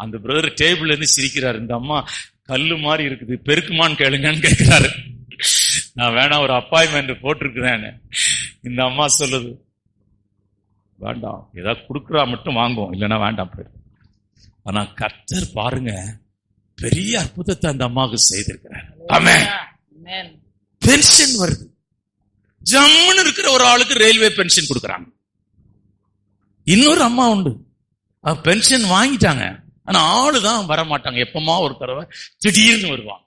அந்த பிரதர் டேபிள்ல இருந்து சிரிக்கிறாரு. இந்த அம்மா கல்லு மாதிரி இருக்குது, பெருக்குமான்னு கேளுங்கன்னு கேட்கிறாரு. நான் வேணா ஒரு அப்பாயின்மெண்ட் போட்டிருக்கிறேன்னு. இந்த அம்மா சொல்லுது, வேண்டாம், ஏதாவது கொடுக்குறா மட்டும் வாங்குவோம், இல்லைன்னா வேண்டாம் போயிடும். ஆனா கர்த்தர் பாருங்க, பெரிய அற்புதத்தை அந்த அம்மாவுக்கு செய்திருக்கிறார். ஆமென். பென்ஷன் வருது. ஜம்முன்னு இருக்கிற ஒரு ஆளுக்கு ரயில்வே பென்ஷன் கொடுக்கறாங்க. இன்னொரு அம்மா உண்டு, பென்ஷன் வாங்கிட்டாங்க, ஆனா ஆளுதான் வர மாட்டாங்க. எப்பமா ஒரு தடவை திடீர்னு வருவாங்க.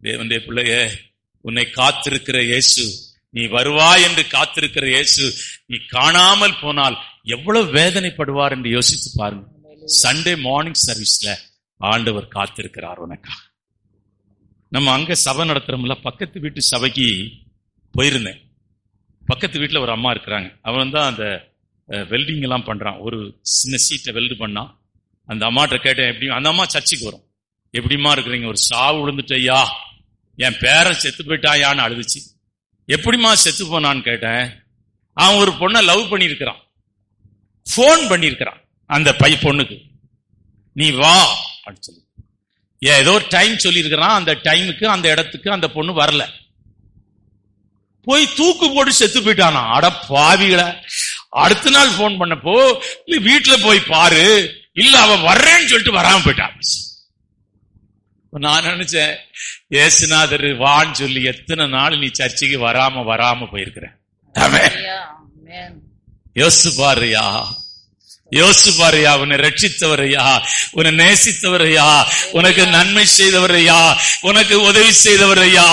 தேவனுடைய பிள்ளையே, உன்னை காத்திருக்கிற இயேசு, நீ வருவாய் என்று காத்திருக்கிற இயேசு, நீ காணாமல் போனால் எவ்வளவு வேதனைப்படுவார் என்று யோசித்து பாருங்க. சண்டே மார்னிங் சர்வீஸ்ல ஆண்டவர் காத்திருக்கிறார் உனக்காக. நம்ம அங்க சபை நடத்துறோம்ல, பக்கத்து வீட்டு சபைக்கு போயிருந்தேன். பக்கத்து வீட்டுல ஒரு அம்மா இருக்கிறாங்க. அவன் தான் அந்த வெல்டிங் எல்லாம் பண்றான். ஒரு சின்ன சீட்டை வெல்டு பண்ணா. அந்த அம்மாட்ட கேட்டேன், எப்படி? அந்த அம்மா சர்ச்சுக்கு வரும். எப்படிமா இருக்கிறீங்க? ஒரு சாவு விழுந்துட்டையா, என் பேரன் செத்து போயிட்டாயான்னு அழுதுச்சு. எப்படிமா செத்து போனான்னு கேட்டேன். அவன் ஒரு பொண்ணை லவ் பண்ணியிருக்கிறான், போன் பண்ணியிருக்கிறான் அந்த பொண்ணுக்கு, நீ வா அப்படின்னு சொல்லி. ஏதோ ஒரு டைம் சொல்லி இருக்கிறான். அந்த டைமுக்கு அந்த இடத்துக்கு அந்த பொண்ணு வரல. போய் தூக்கு போட்டு செத்து போயிட்டானா. அட பாவிகள. அடுத்த நாள் போன் பண்ணப்போ, வீட்டுல போய் பாரு, இல்ல அவ வர்றேன்னு சொல்லிட்டு வராம போயிட்டான். நான் நினைச்சேன், ஏசுநாதர் வான்னு சொல்லி எத்தனை நாள் நீ சர்ச்சைக்கு வராம போயிருக்கிற. யோசிச்சு பாருயா, யோசிச்சு பாருயா. உன்னை ரட்சித்தவரையா, உன்னை நேசித்தவரையா, உனக்கு நன்மை செய்தவரையா, உனக்கு உதவி செய்தவரையா.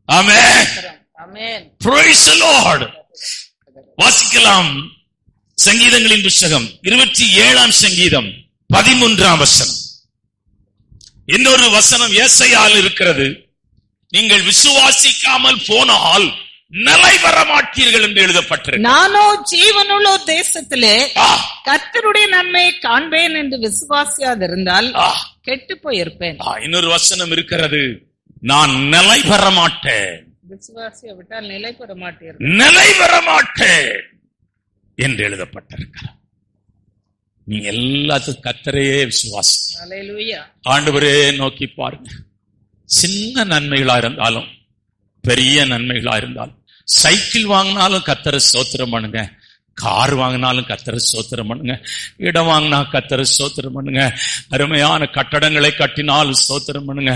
ஆமென். Praise the Lord. வாசிக்கலாம் சங்கீதங்களின் புத்தகம் 27ஆம் சங்கீதம் 13ஆம் வசனம். இன்னொரு வசனம் ஏசாயாவில் இருக்கிறது. நீங்கள் விசுவாசிக்காமல் போனால் நிலை வர மாட்டீர்கள் என்று எழுதப்பட்டிருக்கு. நானோ ஜீவனுள்ள தேசத்திலே கர்த்தருடைய நன்மையை காண்பேன் என்று விசுவாசியாதிருந்தால் கெட்டு போயிருப்பேன். இன்னொரு வசனம் இருக்கிறது, நான் நிலை பெற மாட்டேன், விசுவாசியை விட்டால் நிலை பெற மாட்டேன், நிலை பெற மாட்டேன் என்று எழுதப்பட்டிருக்கிறார். நீங்க எல்லாத்துக்கும் கர்த்தரையே விசுவாசி. ஆண்டவரே நோக்கி பாருங்க. சின்ன நன்மைகளா இருந்தாலும் பெரிய நன்மைகளா இருந்தாலும், சைக்கிள் வாங்கினாலும் கர்த்தரை ஸ்தோத்திரம் பண்ணுங்க, கார் வாங்கினாலும் கர்த்தரை ஸ்தோத்திரம் பண்ணுங்க, இடம் வாங்கினா கர்த்தரை ஸ்தோத்திரம் பண்ணுங்க, அருமையான கட்டடங்களை கட்டினாலும் ஸ்தோத்திரம் பண்ணுங்க,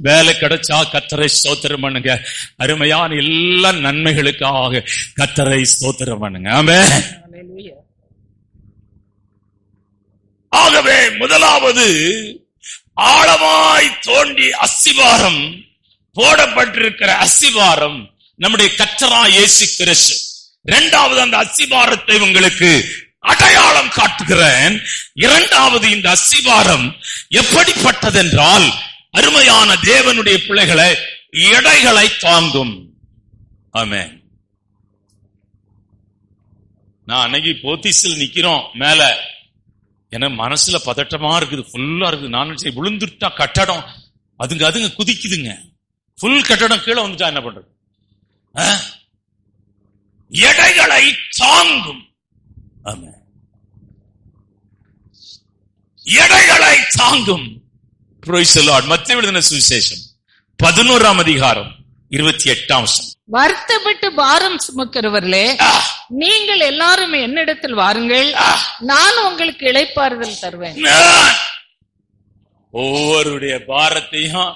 வேலை கிடைச்சா கர்த்தரை ஸ்தோத்திரம் பண்ணுங்க, அருமையான எல்லா நன்மைகளுக்காக கர்த்தரை ஸ்தோத்திரம் பண்ணுங்க. ஆமென். ஆகவே முதலாவது, ஆழமாய் தோண்டி அஸ்திவாரம் போடப்பட்டிருக்கிற அஸ்திபாரம் நம்முடைய கர்த்தராகிய இயேசு கிறிஸ்து. இரண்டாவது, அந்த அஸ்திபாரத்தை உங்களுக்கு அடையாளம் காட்டுகிறேன். இரண்டாவது, இந்த அஸ்திபாரம் எப்படிப்பட்டதென்றால், அருமையான தேவனுடைய பிள்ளைகளை, எடைகளை தாங்கும். ஆமென். நான் அன்னைக்கு போத்தீஸில் நிக்கிறோம் மேல, எனக்கு மனசுல பதட்டமா இருக்குது, ஃபுல்லா இருக்குது. நான் விழுந்துட்டா கட்டடம் அதுங்க குதிக்குதுங்க, ஃபுல் கட்டடம் கீழே வந்துட்டா என்ன பண்றது? எடைகளை தாங்கும். ஆமென். எடைகளை தாங்கும். Praise the Lord. மத்தேயு எழுதின சுவிசேஷம் 11ஆம் அதிகாரம் 28ஆம் வசனம். வருத்தப்பட்டு பாரம் சுமக்கிறவர்களே, நீங்கள் எல்லாரும் என்னிடத்தில் வாருங்கள், நான் உங்களுக்கு இளைப்பாறுதல் தருவேன். ஒவ்வொருடைய பாரத்தையும்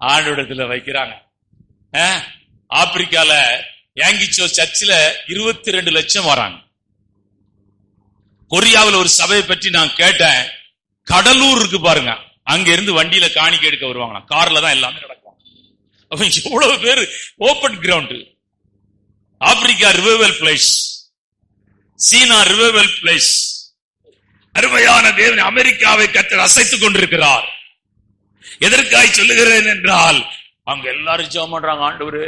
ஆண்டவரிடத்துல வைக்கிறாங்க. ஆப்பிரிக்கால யாங்கிச்சோ சர்ச்சில் 22 லட்சம் வராங்க. கொரியாவில் ஒரு சபையை பற்றி நான் கேட்டேன். கடலூர் இருக்கு பாருங்க, அங்க இருந்து வண்டியில காணிக்கை எடுக்க வருவாங்க, கார்ல தான் எல்லாமே நடக்கும். எவ்வளவு பேரு, open ground. Africa revival place, China revival place. அருமையான தேவன், அமெரிக்காவை கர்த்தர் அசைத்துக் கொண்டிருக்கிறார். எதற்காய் சொல்லுகிறேன் என்றால், அங்க எல்லாரும் ஜெபம் பண்றாங்க, ஆண்டவரே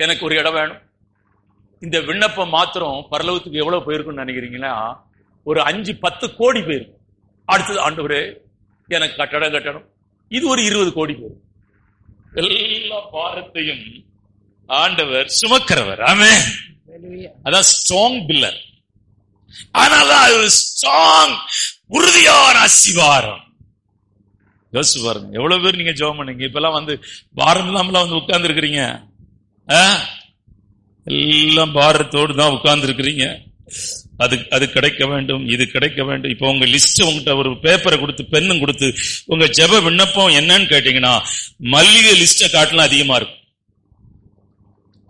எனக்கு ஒரு இடம் வேணும். இந்த விண்ணப்பம் மாத்திரம் பரலோகத்துக்கு எவ்வளவு போயிருக்குன்னு நினைக்கிறீங்களா? ஒரு 5-10 கோடி போயிருக்கும். அடுத்தது, ஆண்டவரே எனக்கு கட்டடம் கட்டணும், இது ஒரு 20 கோடி போயிருக்கும். எல்லா பாரத்தையும் ஆண்டவர் சுமக்கிறவர். ஆமென். அதான் ஸ்ட்ராங் பில்லர். ஆனால்தான் ஒரு ஸ்ட்ராங், உறுதியான அஸ்திவாரம். யோசிச்சு பாருங்க, எவ்வளவு பேர் நீங்க ஜெபம் பண்ணீங்க, இப்பெல்லாம் வந்து பாரம் இல்லாமலாம் வந்து உட்கார்ந்து இருக்கிறீங்க. எல்லாம் பாரத்தோடு தான் உட்கார்ந்து இருக்கிறீங்க. அது கிடைக்க வேண்டும், இது கிடைக்க வேண்டும். இப்ப உங்க லிஸ்ட் உங்ககிட்ட ஒரு பேப்பரை கொடுத்து பெண்ணும் கொடுத்து உங்க ஜெப விண்ணப்பம் என்னன்னு கேட்டீங்கன்னா, மல்லிகை லிஸ்ட காட்டலாம் அதிகமா இருக்கும்.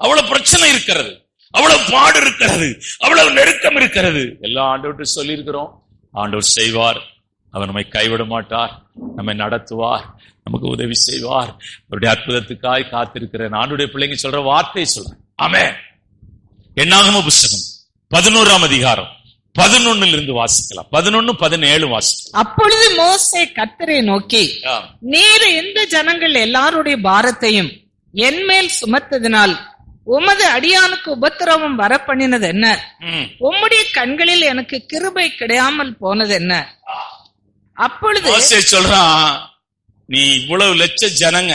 அவ்வளவு பிரச்சனை இருக்கிறது, அவ்வளவு பாடு இருக்கிறது, அவ்வளவு நெருக்கம் இருக்கிறது. எல்லா ஆண்டவர்கிட்ட சொல்லி இருக்கிறோம், ஆண்டவர் செய்வார், அவர் நம்மை கைவிட மாட்டார், நம்மை நடத்துவார், நமக்கு உதவி செய்வார். அவருடைய அற்புதத்துக்காய் காத்திருக்கிறேன். ஆண்டவருடைய பிள்ளைங்க சொல்ற வார்த்தை சொல்றேன். ஆமென். என்னாகம புஸ்தகம் 11ஆம் அதிகாரம் 11 இருந்து வாசிக்கலாம். 11-17 வாசிக்கலாம். அப்பொழுது மோசே கர்த்தரை நோக்கி, நீர் இந்த ஜனங்கள் எல்லாருடைய பாரத்தையும் என் மேல் சுமத்ததினால் உமது அடியானுக்கு உபத்திரவம் வர பண்ணினது என்ன? உம்முடைய கண்களில் எனக்கு கிருபை கிடையாமல் போனது என்ன? அப்பொழுது மோசே சொல்றான், நீ இவ்வளவு ஜனங்க,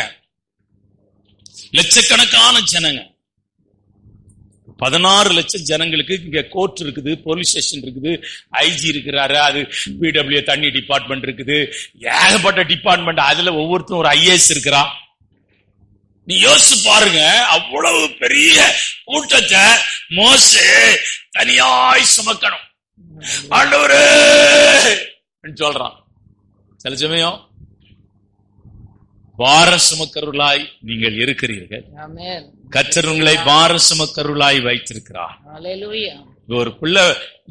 லட்சக்கணக்கான ஜனங்க, 16 லட்சம் ஜனங்களுக்கு இங்க கோர்ட் இருக்குது, போலீஸ் ஸ்டேஷன் இருக்குது, ஐஜி இருக்கிறாரு, அது பிடபிள்யூ தண்ணி டிபார்ட்மெண்ட் இருக்குது, ஏகப்பட்ட டிபார்ட்மெண்ட். அதுல ஒவ்வொருத்தரும் ஒரு ஐஏஎஸ் இருக்கிறான். நீ யோசிச்சு பாருங்க, அவ்வளவு பெரிய கூட்டத்தை மோசே தனியாய் சுமக்கணும். ஆண்டவரே சொல்றான். சில சமயம் பார சுமக்கருளாய் நீங்கள் இருக்கிறீர்கள், கர்த்தர் உங்களை பார சுமக்கருளாய் வைத்திருக்கிறார். ஒரு பிள்ளை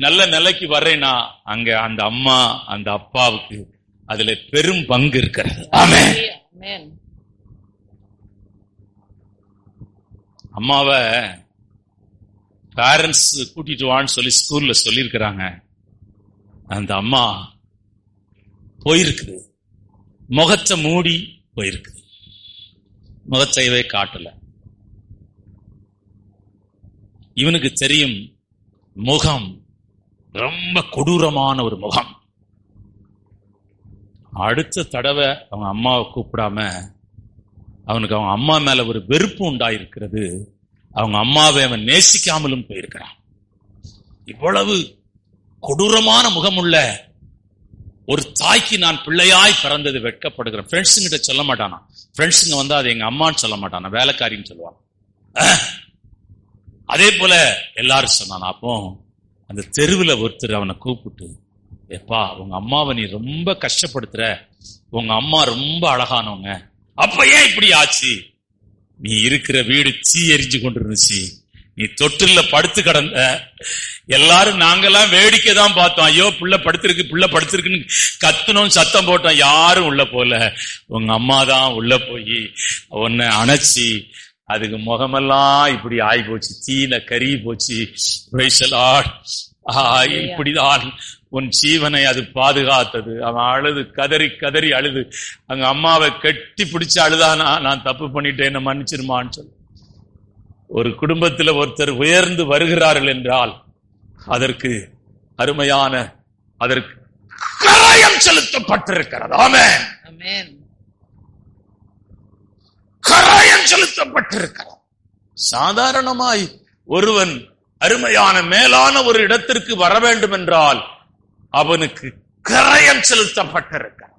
நல்ல நிலைக்கு வர்றேன்னா அங்க அந்த அம்மா அந்த அப்பாவுக்கு அதுல பெரும் பங்கு இருக்கிறது. ஆமென். அம்மாவை பேரண்ட்ஸ் கூட்டிட்டு வான்னு சொல்லி ஸ்கூல்ல சொல்லியிருக்கிறாங்க. அந்த அம்மா போயிருக்குது, முகத்தை மூடி போயிருக்குது, முகத்தையவே காட்டல. இவனுக்கு தெரியும் முகம் ரொம்ப கொடூரமான ஒரு முகம். அடுத்த தடவை அவங்க அம்மாவை கூப்பிடாம அவனுக்கு அவங்க அம்மா மேல ஒரு வெறுப்பு உண்டாயிருக்கிறது. அவங்க அம்மாவை அவன் நேசிக்காமலும் போயிருக்கிறான். இவ்வளவு கொடூரமான முகமுள்ள ஒரு தாய்க்கு நான் பிள்ளையாய் பிறந்தது வெட்கப்படுகிறேன். ஃப்ரெண்ட்ஸுங்கிட்ட சொல்ல மாட்டானா, ஃப்ரெண்ட்ஸுங்க வந்து அது எங்க அம்மான்னு சொல்ல மாட்டானா, வேலைக்காரின்னு சொல்லுவான். அதே போல எல்லாரும் சொன்னான். அப்போ அந்த தெருவில் ஒருத்தர் அவனை கூப்பிட்டு, எப்பா உங்க அம்மாவை நீ ரொம்ப கஷ்டப்படுத்துற, உங்க அம்மா ரொம்ப அழகானவங்க, அப்ப ஏன் இப்படி ஆச்சு? நீ இருக்கிற வீடு தீ எரிஞ்சு கொண்டு இருந்துச்சு, நீ தொட்டில்ல படுத்து கிடந்த. எல்லாரும் நாங்கெல்லாம் வேடிக்கை தான் பார்த்தோம். ஐயோ பிள்ளை படுத்திருக்குன்னு கத்துனோம், சத்தம் போட்டோம். யாரும் உள்ள போல. உங்க அம்மா தான் உள்ள போய் உன்னை அணைச்சி, அதுக்கு முகமெல்லாம் இப்படி ஆகி போச்சு, தீல கறி போச்சு. இப்படிதான் உன் ஜீவனை அது பாதுகாத்தது. அவன் அழுது கதறி கதறி அழுது அங்க அம்மாவை கட்டி பிடிச்சு அழுதானா, நான் தப்பு பண்ணிட்டேன், மன்னிச்சிருமான்னு சொல்லு. ஒரு குடும்பத்தில் ஒருத்தர் உயர்ந்து வருகிறார்கள் என்றால் அதற்கு அருமையான, அதற்கு கராயம் செலுத்தப்பட்டிருக்கிறது. ஆமென். கராயம் செலுத்தப்பட்டிருக்கிறது. சாதாரணமாய் ஒருவன் அருமையான மேலான ஒரு இடத்திற்கு வர வேண்டும் என்றால் அவனுக்கு கராயம் செலுத்தப்பட்டிருக்கிறது.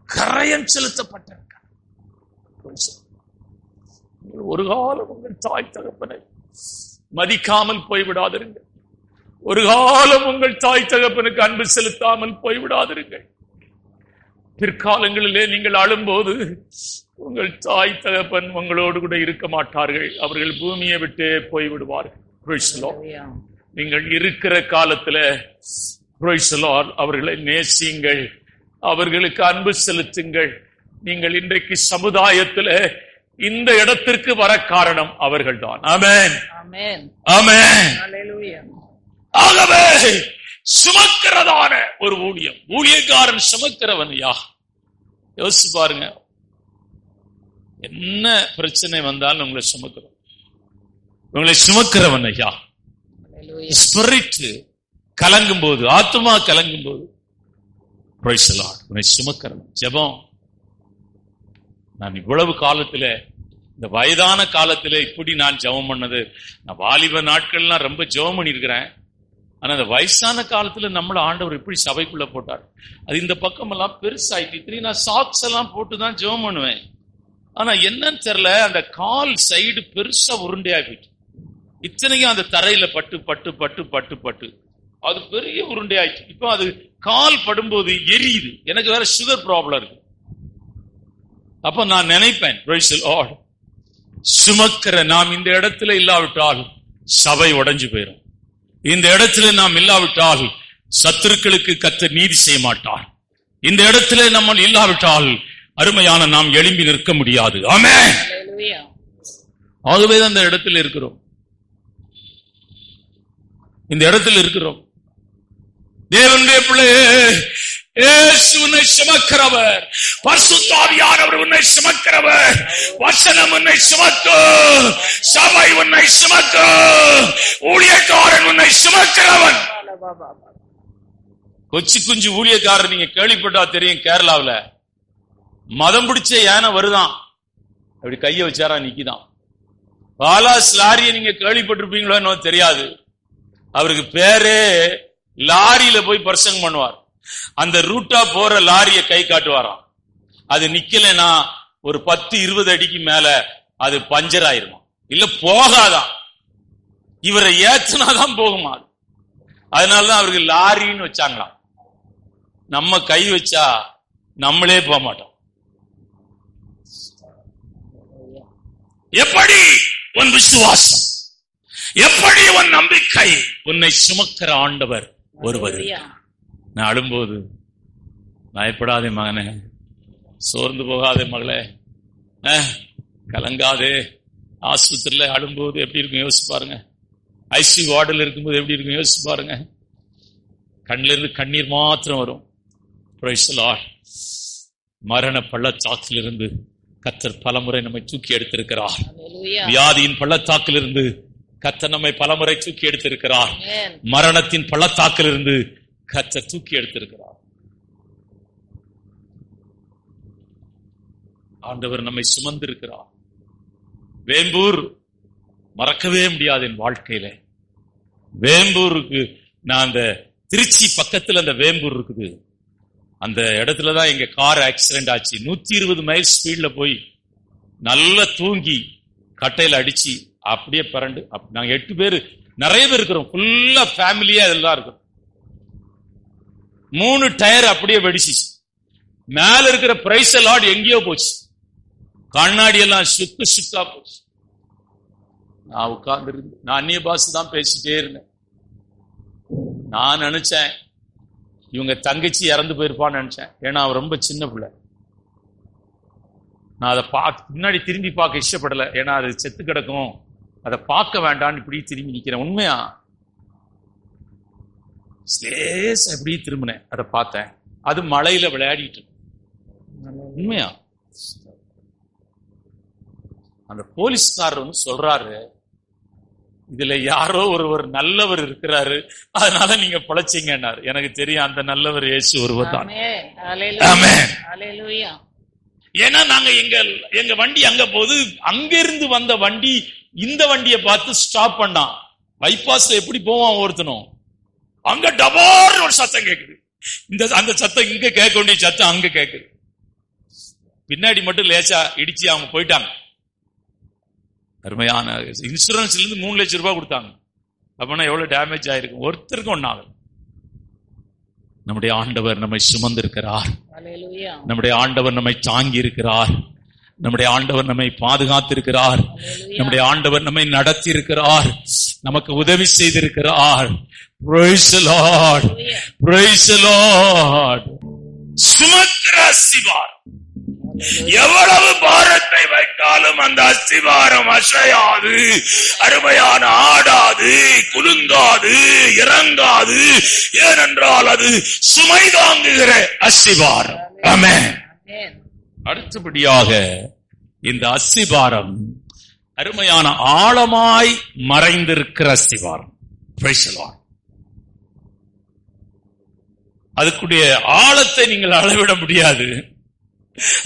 கராயம் செலுத்தப்பட்டிருக்கிறது. ஒரு காலம் உங்கள் தாய் தகப்பனை மதிக்காமல் போய்விடாதிருங்கள். ஒரு காலம் உங்கள் தாய் தகப்பனுக்கு அன்பு செலுத்தாமல் போய்விடாதிருங்கள். பிற்காலங்களிலே நீங்கள் அழும்போது உங்கள் தாய் தகப்பன் உங்களோடு கூட இருக்க மாட்டார்கள். அவர்கள் பூமியை விட்டே போய்விடுவார்கள். நீங்கள் இருக்கிற காலத்துல அவர்களை நேசியுங்கள், அவர்களுக்கு அன்பு செலுத்துங்கள். நீங்கள் இன்றைக்கு சமுதாயத்தில் இந்த இடத்திற்கு வர காரணம் அவர்கள் தான். ஆமென், ஆமென். ஆகவே சுமக்கிறதான ஒரு ஊழியம், ஊழியக்காரன் சுமக்கிறவன் யா. யோசிச்சு பாருங்க, என்ன பிரச்சனை வந்தாலும் உங்களை சுமக்கிறோம், உங்களை சுமக்கிறவன் ஐயா. ஸ்பிரிட் கலங்கும் போது, ஆத்மா கலங்கும் போது உன்னை சுமக்கிறவன். ஜெபம், நான் இவ்வளவு காலத்துல, இந்த வயதான காலத்துல இப்படி நான் ஜெபம் பண்ணது, நான் வாலிப நாட்கள்லாம் ரொம்ப ஜெபம் பண்ணிருக்கிறேன். ஆனா அந்த வயசான காலத்துல நம்மள ஆண்டவர் எப்படி சபைக்குள்ள போட்டார். அது இந்த பக்கம் எல்லாம் பெருசாயிட்டு நான் சாக்ஸ் எல்லாம் போட்டுதான் ஜெபம் பண்ணுவேன். ஆனா என்னன்னு தெரியல, அந்த கால் சைடு பெருசா உருண்டையா போயிட்டு, இத்தனைக்கும் அந்த தரையில பட்டு பட்டு பட்டு பட்டு பட்டு அது பெரிய உருண்டையாயிடுச்சு. இப்போ அது கால் படும்போது எரியுது. எனக்கு வேற சுகர் ப்ராப்ளம் இருக்கு. அப்ப நான் நினைப்பேன், சுமக்கிற நாம் இந்த இடத்துல இல்லாவிட்டால் சபை உடைஞ்சு போயிடும். இந்த இடத்துல நாம் இல்லாவிட்டால் சத்துருக்களுக்கு கர்த்தர் நீதி செய்ய மாட்டார். இந்த இடத்துல நம்ம இல்லாவிட்டால் அருமையான நாம் எழும்பி நிற்க முடியாது. ஆமென். ஆகவே அந்த இடத்துல இருக்கிறோம், இந்த இடத்துல இருக்கிறோம். தேவனுடைய பிள்ளையே, இயேசு உன்னை சுமக்கிறவர், பரிசுத்த ஆவியானவர் உன்னை சுமக்கிறவர், வசனம் உன்னை சுமக்கும், சபை உன்னை சுமக்கும், ஊழியக்காரன் உன்னை சுமக்கிறவன். கொச்சி குஞ்சு ஊழியக்காரர் நீங்க கேள்விப்பட்டா தெரியும். கேரளாவில் மதம் பிடிச்ச யானை வருதான், அப்படி கைய வச்சாரா நிக்கிதான். பாலாஸ் லாரியை நீங்க கேள்விப்பட்டிருப்பீங்களோ என்னோ தெரியாது. அவருக்கு பேரே லாரியில போய் பிரசங்கம் பண்ணுவார். அந்த ரூட்டா போற லாரிய கை காட்டுவாராம். அது நிக்கலனா ஒரு 10-20 அடிக்கு மேல அது பஞ்சர் ஆயிருமா, இல்ல போகாதான். இவரை ஏத்துனாதான் போகுமா. அதனாலதான் அவருக்கு லாரின்னு வச்சாங்களாம். நம்ம கை வச்சா நம்மளே போக மாட்டோம். எப்படி உன் விசுவாசம், எப்படி உன் நம்பிக்கை, உன்னை சுமக்கிற ஆண்டவர் ஒருவர். நான் அழும்போது பயப்படாதே மகனே, சோர்ந்து போகாதே மகளே, கலங்காதே. ஆஸ்பத்திரியில அழும்போது எப்படி இருக்கும் யோசிச்சு பாருங்க. ஐசி வார்டில் இருக்கும்போது எப்படி இருக்கும் யோசிச்சு பாருங்க. கண்ணில இருந்து கண்ணீர் மாத்திரம் வரும். மரண பள்ளத்தாக்கிலிருந்து கர்த்தர் பலமுறை நம்மை தூக்கி எடுத்திருக்கிறார். வியாதியின் பள்ளத்தாக்கிலிருந்து கர்த்தர் நம்மை பலமுறை தூக்கி எடுத்திருக்கிறார். மரணத்தின் பள்ளத்தாக்கிலிருந்து கர்த்தர் தூக்கி எடுத்திருக்கிறார். ஆண்டவர் நம்மை சுமந்திருக்கிறார். வேம்பூர் மறக்கவே முடியாது என் வாழ்க்கையில. வேம்பூருக்கு நான் அந்த திருச்சி பக்கத்துல அந்த வேம்பூர் இருக்குது, அந்த இடத்துலதான் எங்க கார் ஆக்சிடென்ட் ஆச்சு. 120 மைல் ஸ்பீட்ல போய் நல்லா தூங்கி கட்டையில அடிச்சு அப்படியே பரண்டு. நாங்க 8 பேரு, நிறைய பேர் இருக்கிறோம், ஃபுல்லா ஃபேமிலியா இதெல்லாம் இருக்கும். 3 டயர் அப்படியே வெடிச்சிச்சு. மேல இருக்கிற பிரைஸ் லார்ட் எங்கேயோ போச்சு, கண்ணாடி எல்லாம் சுக்கா போச்சு. நான் உட்கார்ந்து இருந்து நான் அந்நிய பாஷை தான் பேசிட்டே இருந்தேன். நான் நினைச்சேன் இவங்க தங்கச்சி இறந்து போயிருப்பான்னு நினைச்சேன். ஏன்னா அவன் ரொம்ப சின்ன பிள்ளை. நான் அதை பின்னாடி திரும்பி பார்க்க இஷ்டப்படல, ஏன்னா அது செத்து கிடக்கும், அதை பார்க்க வேண்டான்னு இப்படி திரும்பி நிக்கிறேன். உண்மையா ஸ்லேஸ் எப்படி திரும்பினேன், அதை பார்த்தேன். அது மழையில விளையாடிட்டு. உண்மையா அந்த போலீஸ்காரர் வந்து சொல்றாரு, இதுல யாரோ ஒருவர் நல்லவர் இருக்கிறாரு, அதனால நீங்க பிழைச்சீங்கன்னாரு. எனக்கு தெரியும் அந்த நல்லவர் இயேசு ஒருவர் தான். ஏன்னா நாங்க எங்க வண்டி அங்க போது, அங்கிருந்து வந்த வண்டி இந்த வண்டியை பார்த்து ஸ்டாப் பண்ணான். பைபாஸ்ல எப்படி போவான் ஒருத்தனும், அங்க டபார்னு ஒரு சத்தம் கேக்குது. அந்த சத்தம் இங்க கேட்க வேண்டிய சத்தம் அங்க கேக்குது. பின்னாடி மட்டும் லேசா இடிச்சு அவங்க போயிட்டாங்க. அருமையான இன்சூரன்ஸ்ல இருந்து 3 லட்சம் ரூபாய் கொடுத்தாங்க. அப்படின்னா எவ்வளவு டேமேஜ் ஆயிருக்கும், ஒருத்தருக்கும் ஒன்னாகும். நம்முடைய ஆண்டவர் நம்மை சுமந்திருக்கிறார், நம்முடைய ஆண்டவர் நம்மை தாங்கி இருக்கிறார், நம்முடைய ஆண்டவர் நம்மை பாதுகாத்திருக்கிறார், நம்முடைய ஆண்டவர் நம்மை நடத்தி இருக்கிறார், நமக்கு உதவி செய்திருக்கிறார். Praise the Lord, praise the Lord. சுமக்கிற அஸ்திவாரம், எவ்வளவு பாரத்தை வைத்தாலும் அந்த அஸ்திவாரம் அசையாது, அருமையான ஆடாது, குலுங்காது, இறங்காது. ஏனென்றால் அது சுமை தாங்குகிற அஸ்திவாரம். ஆமென். அடுத்தபடியாக இந்த அஸ்திவாரம் அருமையான ஆழமாய் மறைந்திருக்கிற அஸ்திவாரம். Praise the Lord. அதுக்குடைய ஆழத்தை நீங்கள் அளவிட முடியாது.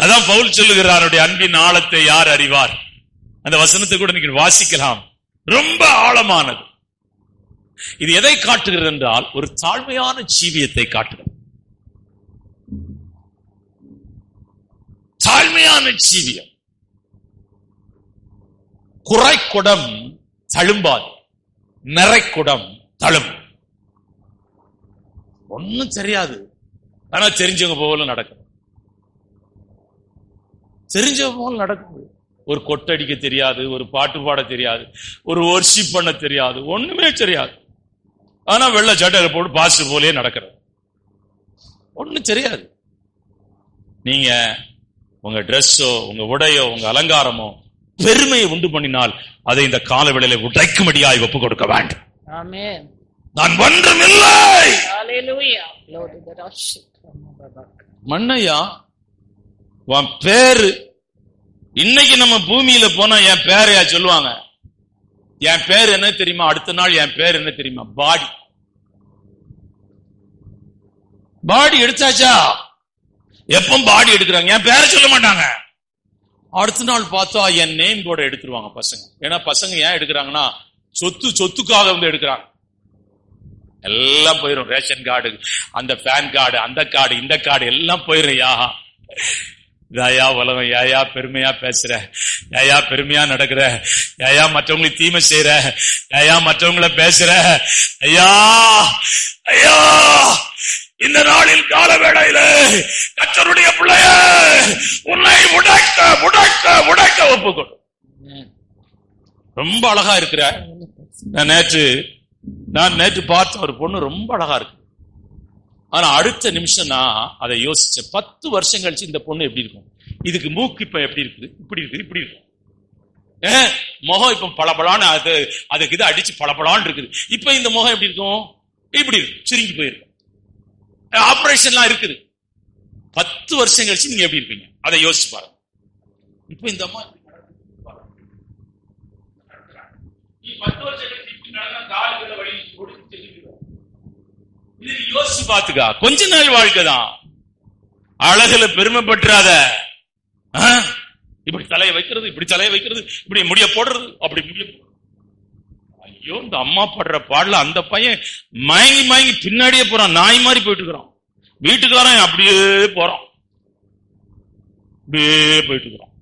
அதான் பவுல் சொல்லுகிறார், அன்பின் ஆழத்தை யார் அறிவார். அந்த வசனத்தை கூட நீங்கள் வாசிக்கலாம். ரொம்ப ஆழமானது. இது எதை காட்டுகிறது என்றால் ஒரு தாழ்மையான ஜீவியத்தை காட்டுகிறது. தாழ்மையான ஜீவியம். குறைக்குடம் தழும்பாது, நிறைக்குடம் தழும்பு. ஒன்னும் தெரியாது, ஆனா தெரிஞ்சவங்க போல நடக்கும். தெரிஞ்சவங்க போல நடக்கும். ஒரு கொட்டடிக்க தெரியாது, ஒரு பாட்டு பாட தெரியாது, ஒரு வொர்ஷிப் பண்ண தெரியாது, ஒண்ணுமே தெரியாது. ஆனா வெள்ளை சட்டையில போட்டு பாஸ்டர் போலே நடக்கிறது. ஒண்ணும் தெரியாது. நீங்க உங்க ட்ரெஸ்ஸோ, உங்க உடையோ, உங்க அலங்காரமோ பெருமையை உண்டு பண்ணினால் அதை இந்த கால வேளையில உடைக்கும்படியாய் ஒப்பு கொடுக்க வேண்டும். ஆமென். நான் ஒன்றுமில்லை. ஹல்லேலூயா. மண்ணையா உன் பேரு, இன்னைக்கு நம்ம பூமியில போனா என் பேரையா சொல்லுவாங்க. என் பேர் என்ன தெரியுமா? அடுத்த நாள் என் பேர் என்ன தெரியுமா? பாடி. பாடி எடுத்தாச்சா? எப்ப பாடி எடுக்கிறாங்க, என் பேரை சொல்ல மாட்டாங்க. அடுத்த நாள் பார்த்தா என் நேம் கூட எடுத்துருவாங்க பசங்க. ஏன்னா பசங்க ஏன் எடுக்கிறாங்கன்னா சொத்துக்காக வந்து எடுக்கிறாங்க. எல்லாம் போயிரும். ரேஷன் கார்டு, அந்த பேன் கார்டு, அந்த கார்டு, இந்த கார்டு எல்லாம் போயிரும். யாயா உலகம், யாயா பெருமையா பேசுற, யாயா பெருமையா நடக்கிற, யாயா மற்றவங்களுக்கு தீமை செய்யற, யாயா மற்றவங்களை பேசுற. ஐயா ஐயா, இந்த நாளில் கால வேளையில கர்த்தருடைய பிள்ளைய உன்னை உடைக்க உடைக்க உடைக்க ஒப்புக்கொடு. ரொம்ப அழகா இருக்கிற. நான் நேற்று பார்த்த ஒரு பொண்ணு ரொம்ப அழகா இருக்கு. ஆனா அடுத்த நிமிஷம் நான் அதை யோசிச்சேன். 10 வருஷம் கழிச்சு இந்த பொண்ணு எப்படி இருக்கும்? இதுக்கு மூக்கு இப்ப எப்படி இருக்குது? இப்படி இருக்குது, இப்படி இருக்கும். முகம் இப்ப பளபளான்னு, அதுக்கு இது அடிச்சு பளபளான்னு இருக்குது. இப்ப இந்த முகம் எப்படி இருக்கும்? இப்படி இருக்கு, சுருங்கி போயிருக்கும். ஆபரேஷன்லாம் இருக்குது. 10 வருஷம் கழிச்சு நீங்க எப்படி இருப்பீங்க? அதை யோசிச்சு பாருங்க. இப்ப இந்த அம்மா 10 வருஷம் கழிச்சு யோசிச்சு பாத்துக்கா. கொஞ்ச நாள் வாழ்க்கைதான். அழகுல பெருமைப்பட்டுறாத. இப்படி தலையை வைக்கிறது, இப்படி தலையை வைக்கிறது, இப்படி முடிய போடுறது, அப்படி முடிய. ஐயோ, இந்த அம்மா படுற பாடல அந்த பையன் மயங்கி மயங்கி பின்னாடியே போறான். நாய் மாதிரி போயிட்டு இருக்கிறான். வீட்டுக்காரன் அப்படியே போறான், அப்படியே போயிட்டு இருக்கிறான்.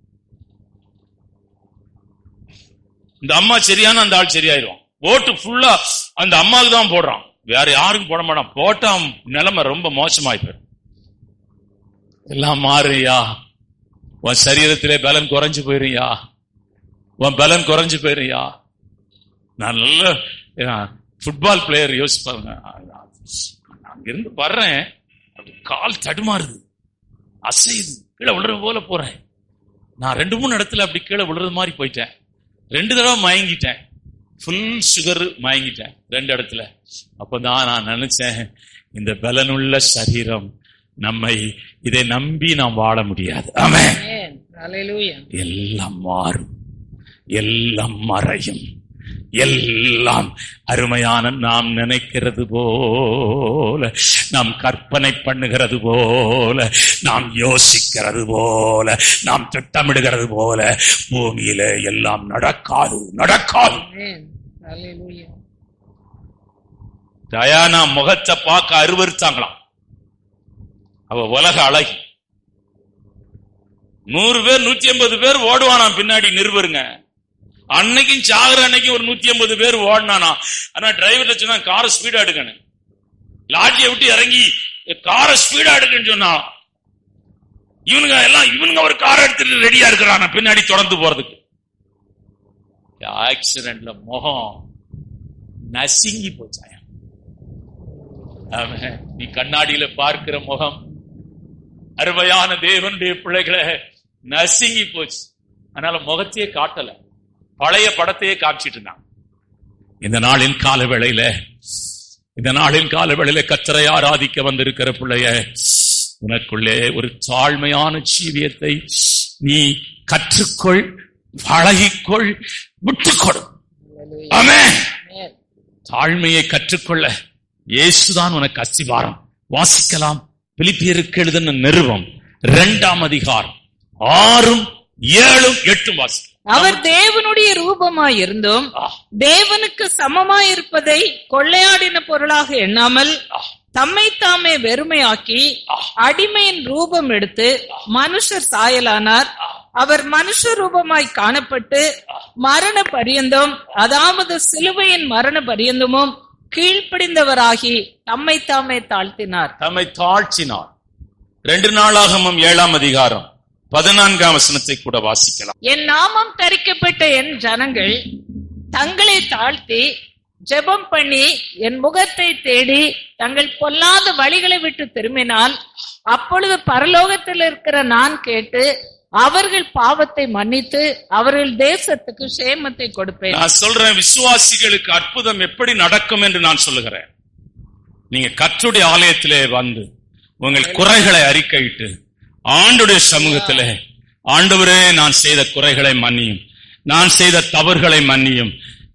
இந்த அம்மா சரியான அந்த ஆள் சரியாயிருவான். ஓட்டு ஃபுல்லா அந்த அம்மாவுக்கு தான் போடுறான், வேற யாருக்கும் போட மாட்டான். போட்டா நிலைமை ரொம்ப மோசமாயிப்போம். எல்லாம் மாறுயா. உன் சரீரத்திலே பலன் குறைஞ்சு போயிருயா, உன் பலன் குறைஞ்சு போயிருயா. நான் நல்ல ஃபுட்பால் பிளேயர் யோசிப்பாங்க. அங்கிருந்து வர்றேன், கால் தடுமாறுது, அசையுது, கீழே விழுற போல போறேன். நான் 2-3 இடத்துல அப்படி கீழே விழுறது மாதிரி போயிட்டேன். 2 தடவை மயங்கிட்டேன், ஃபுல் சுகர் மயங்கிட்டேன் 2 இடத்துல. அப்பதான் நான் நினைச்சேன், இந்த பலனுள்ள சரீரம் நம்மை இதை நம்பி நாம் வாழ முடியாது. ஆமென். எல்லாம் மாறும், எல்லாம் மறையும், எல்லாம் அருமையான நாம் நினைக்கிறது போல, நாம் கற்பனை பண்ணுகிறது போல, நாம் யோசிக்கிறது போல, நாம் திட்டமிடுகிறது போல பூமியில எல்லாம் நடக்காது, நடக்காது. டயானா முகத்தை பார்க்க அருவருத்தாங்களாம். அவ உலக அழகி. 100 பேர் 150 பேர் ஓடுவானாம் பின்னாடி நிருபருங்க. அன்னைக்கும் சாகுற அன்னைக்கும் ஒரு 150 பேர் ஓடினானா. ஆனா டிரைவர் சொன்னா காரை ஸ்பீடா எடுக்கணும், லாட்ஜியை விட்டு இறங்கி காரை ஸ்பீடா எடுக்கன்னு சொன்னா இவனுங்க ஒரு காரை எடுத்துட்டு ரெடியா இருக்கிறானா பின்னாடி தொடர்ந்து போறதுக்கு. ஆக்சிடென்ட்ல முகம் நசுங்கி போச்சாயா. நீ கண்ணாடியில பார்க்கிற முகம் அருமையான தேவனுடைய பிள்ளைகளை நசுங்கி போச்சு. அதனால முகத்தையே காட்டல, பழைய படத்தையே காமிச்சிட்டு இருந்தாங்க. இந்த நாளின் கால வேளையில கர்த்தரை ஆராதிக்க வந்திருக்கிற பிள்ளைய, உனக்குள்ளே ஒரு தாழ்மையான ஜீவியத்தை நீ கற்றுக்கொள், பழகிக்கொள், விட்டுக்கொடு. ஆமென். தாழ்மையை கற்றுக்கொள்ள இயேசுதான் உனக்கு அஸ்திவாரம். வாசிக்கலாம். பிலிப்பியருக்கு எழுதின நிருபம் 2ஆம் அதிகாரம் 6, 7, 8 வாசி. அவர் தேவனுடைய ரூபமாய் இருந்தும் தேவனுக்கு சமமாயிருப்பதை கொள்ளையாடின பொருளாக எண்ணாமல் தம்மை தாமே வெறுமையாக்கி அடிமையின் ரூபம் எடுத்து மனுஷர் சாயலானார். அவர் மனுஷ ரூபமாய் காணப்பட்டு மரண பரியந்தம், அதாவது சிலுவையின் மரண பரியந்தமும் கீழ்ப்படிந்தவராகி தம்மை தாமே தாழ்த்தினார். 2 நாளாகமம் 7ஆம் அதிகாரம் 14ஆம் வசனத்தை கூட வாசிக்கலாம். என் நாமம் தரிக்கப்பட்ட என் ஜனங்கள் தங்களை தாழ்த்தி ஜெபம் பண்ணி என் முகத்தை தேடி தங்கள் பொல்லாத வழிகளை விட்டு திரும்பினால் அப்பொழுது பரலோகத்தில் இருக்கிற நான் கேட்டு அவர்கள் பாவத்தை மன்னித்து அவர்கள் தேசத்துக்கு சேமத்தை கொடுப்பேன். நான் சொல்றேன், விசுவாசிகளுக்கு அற்புதம் எப்படி நடக்கும் என்று நான் சொல்லுகிறேன். நீங்க கர்த்தருடைய ஆலயத்திலே வந்து உங்கள் குறைகளை அறிக்கையிட்டு ஆண்டவருடைய சமூகத்திலே, ஆண்டவரே நான் செய்த குறைகளை மன்னியும், நான் செய்த தவறுகளை மன்னியும்,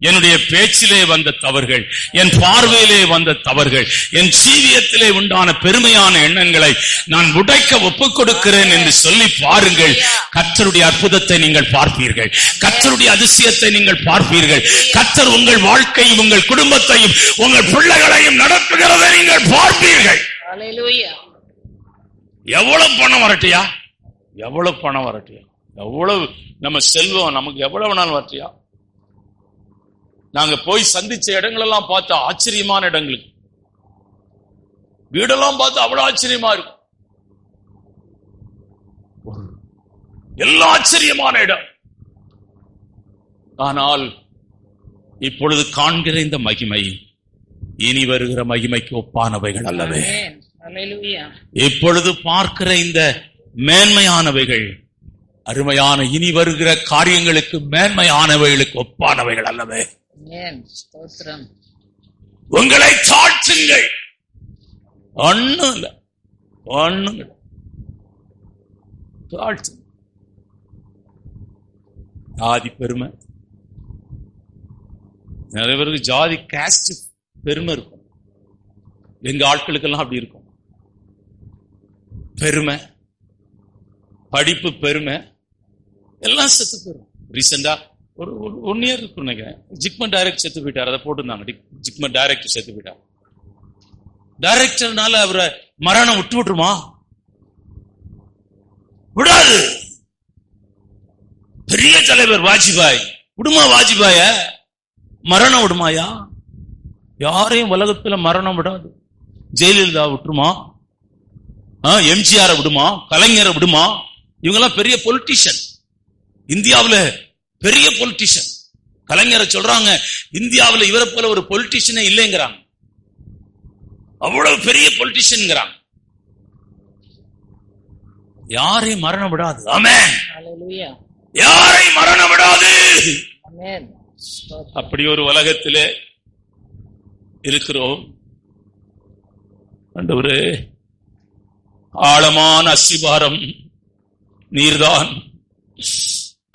என்னுடைய பேச்சிலே வந்த தவறுகள், என் பார்வையிலே வந்த தவறுகள், என் ஜீவியத்திலே உண்டான பெருமையான எண்ணங்களை நான் உடைக்க ஒப்புக் கொடுக்கிறேன் என்று சொல்லி பாருங்கள். கர்த்தருடைய அற்புதத்தை நீங்கள் பார்ப்பீர்கள், கர்த்தருடைய அதிசயத்தை நீங்கள் பார்ப்பீர்கள். கர்த்தர் உங்கள் வாழ்க்கையும் உங்கள் குடும்பத்தையும் உங்கள் பிள்ளைகளையும் நடத்துகிறதை நீங்கள் பார்ப்பீர்கள். எவ்வளவு பணம் வரட்டியா, எவ்வளவு பணம் வரட்டியா, எவ்வளவு நம்ம செல்வம் நமக்கு எவ்வளவு நாள் வரட்டியா. நாங்க போய் சந்திச்ச இடங்கள் எல்லாம் பார்த்து ஆச்சரியமான இடங்களுக்கு, வீடெல்லாம் பார்த்து அவ்வளவு ஆச்சரியமா இருக்கும், எல்லாம் ஆச்சரியமான இடம். ஆனால் இப்பொழுது காண்கிற இந்த மகிமை இனி வருகிற மகிமைக்கு ஒப்பானவைகள் அல்லவே. இப்பொழுது பார்க்கிற இந்த மேன்மையானவைகள், அருமையான இனி வருகிற காரியங்களுக்கு மேன்மையானவைகளுக்கு ஒப்பானவைகள் அல்லவே. உங்களை தாழ்த்துங்கள். ஒண்ணும் இல்ல, ஒண்ணும் இல்ல, தாழ்த்து. ஜாதி பெருமை, நிறைய பேருக்கு ஜாதி காஸ்ட் பெருமை இருக்கும். எங்க ஆட்களுக்கெல்லாம் அப்படி இருக்கும். பெருமை, படிப்பு பெருமை, எல்லாம் செத்து போயிடும். ரீசெண்டா ஒரு 1 இயர் இருக்கும் நினைக்கிறேன், ஜிக்மன் டைரக்டர் செத்து போயிட்டார். அதை போட்டுருந்தாங்க, ஜிக்மன் டைரக்டர் செத்து போயிட்டார். டைரக்டர்னால அவரை மரணம் விட்டுருமா? விடாது. பெரிய தலைவர் வாஜ்பாய் விடுமா? வாஜ்பாய மரணம் விடுமாயா? யாரையும் உலகத்துல மரணம் விடாது. ஜெயலலிதா விட்டுருமா? எம்ஜிஆரை விடுமா, கலைஞரை விடுமா? இவங்கெல்லாம் பெரிய பொலிட்டிஷியன், இந்தியாவுல பெரிய பொலிட்டிஷியன். கலைஞரை சொல்றாங்க, இந்தியாவுல இவரை போல ஒரு பொலிட்டிஷியனே இல்லைங்கிறாங்க. அவ்வளவு பெரிய பொலிட்டிஷியன். யாரையும் மரணம் விடாது. ஆமென். யாரையும் மரணம் விடாது. அப்படி ஒரு உலகத்திலே இருக்கிறோம். ஆண்டவரே, ஆழமான அஸ்திபாரம் நீர்தான்.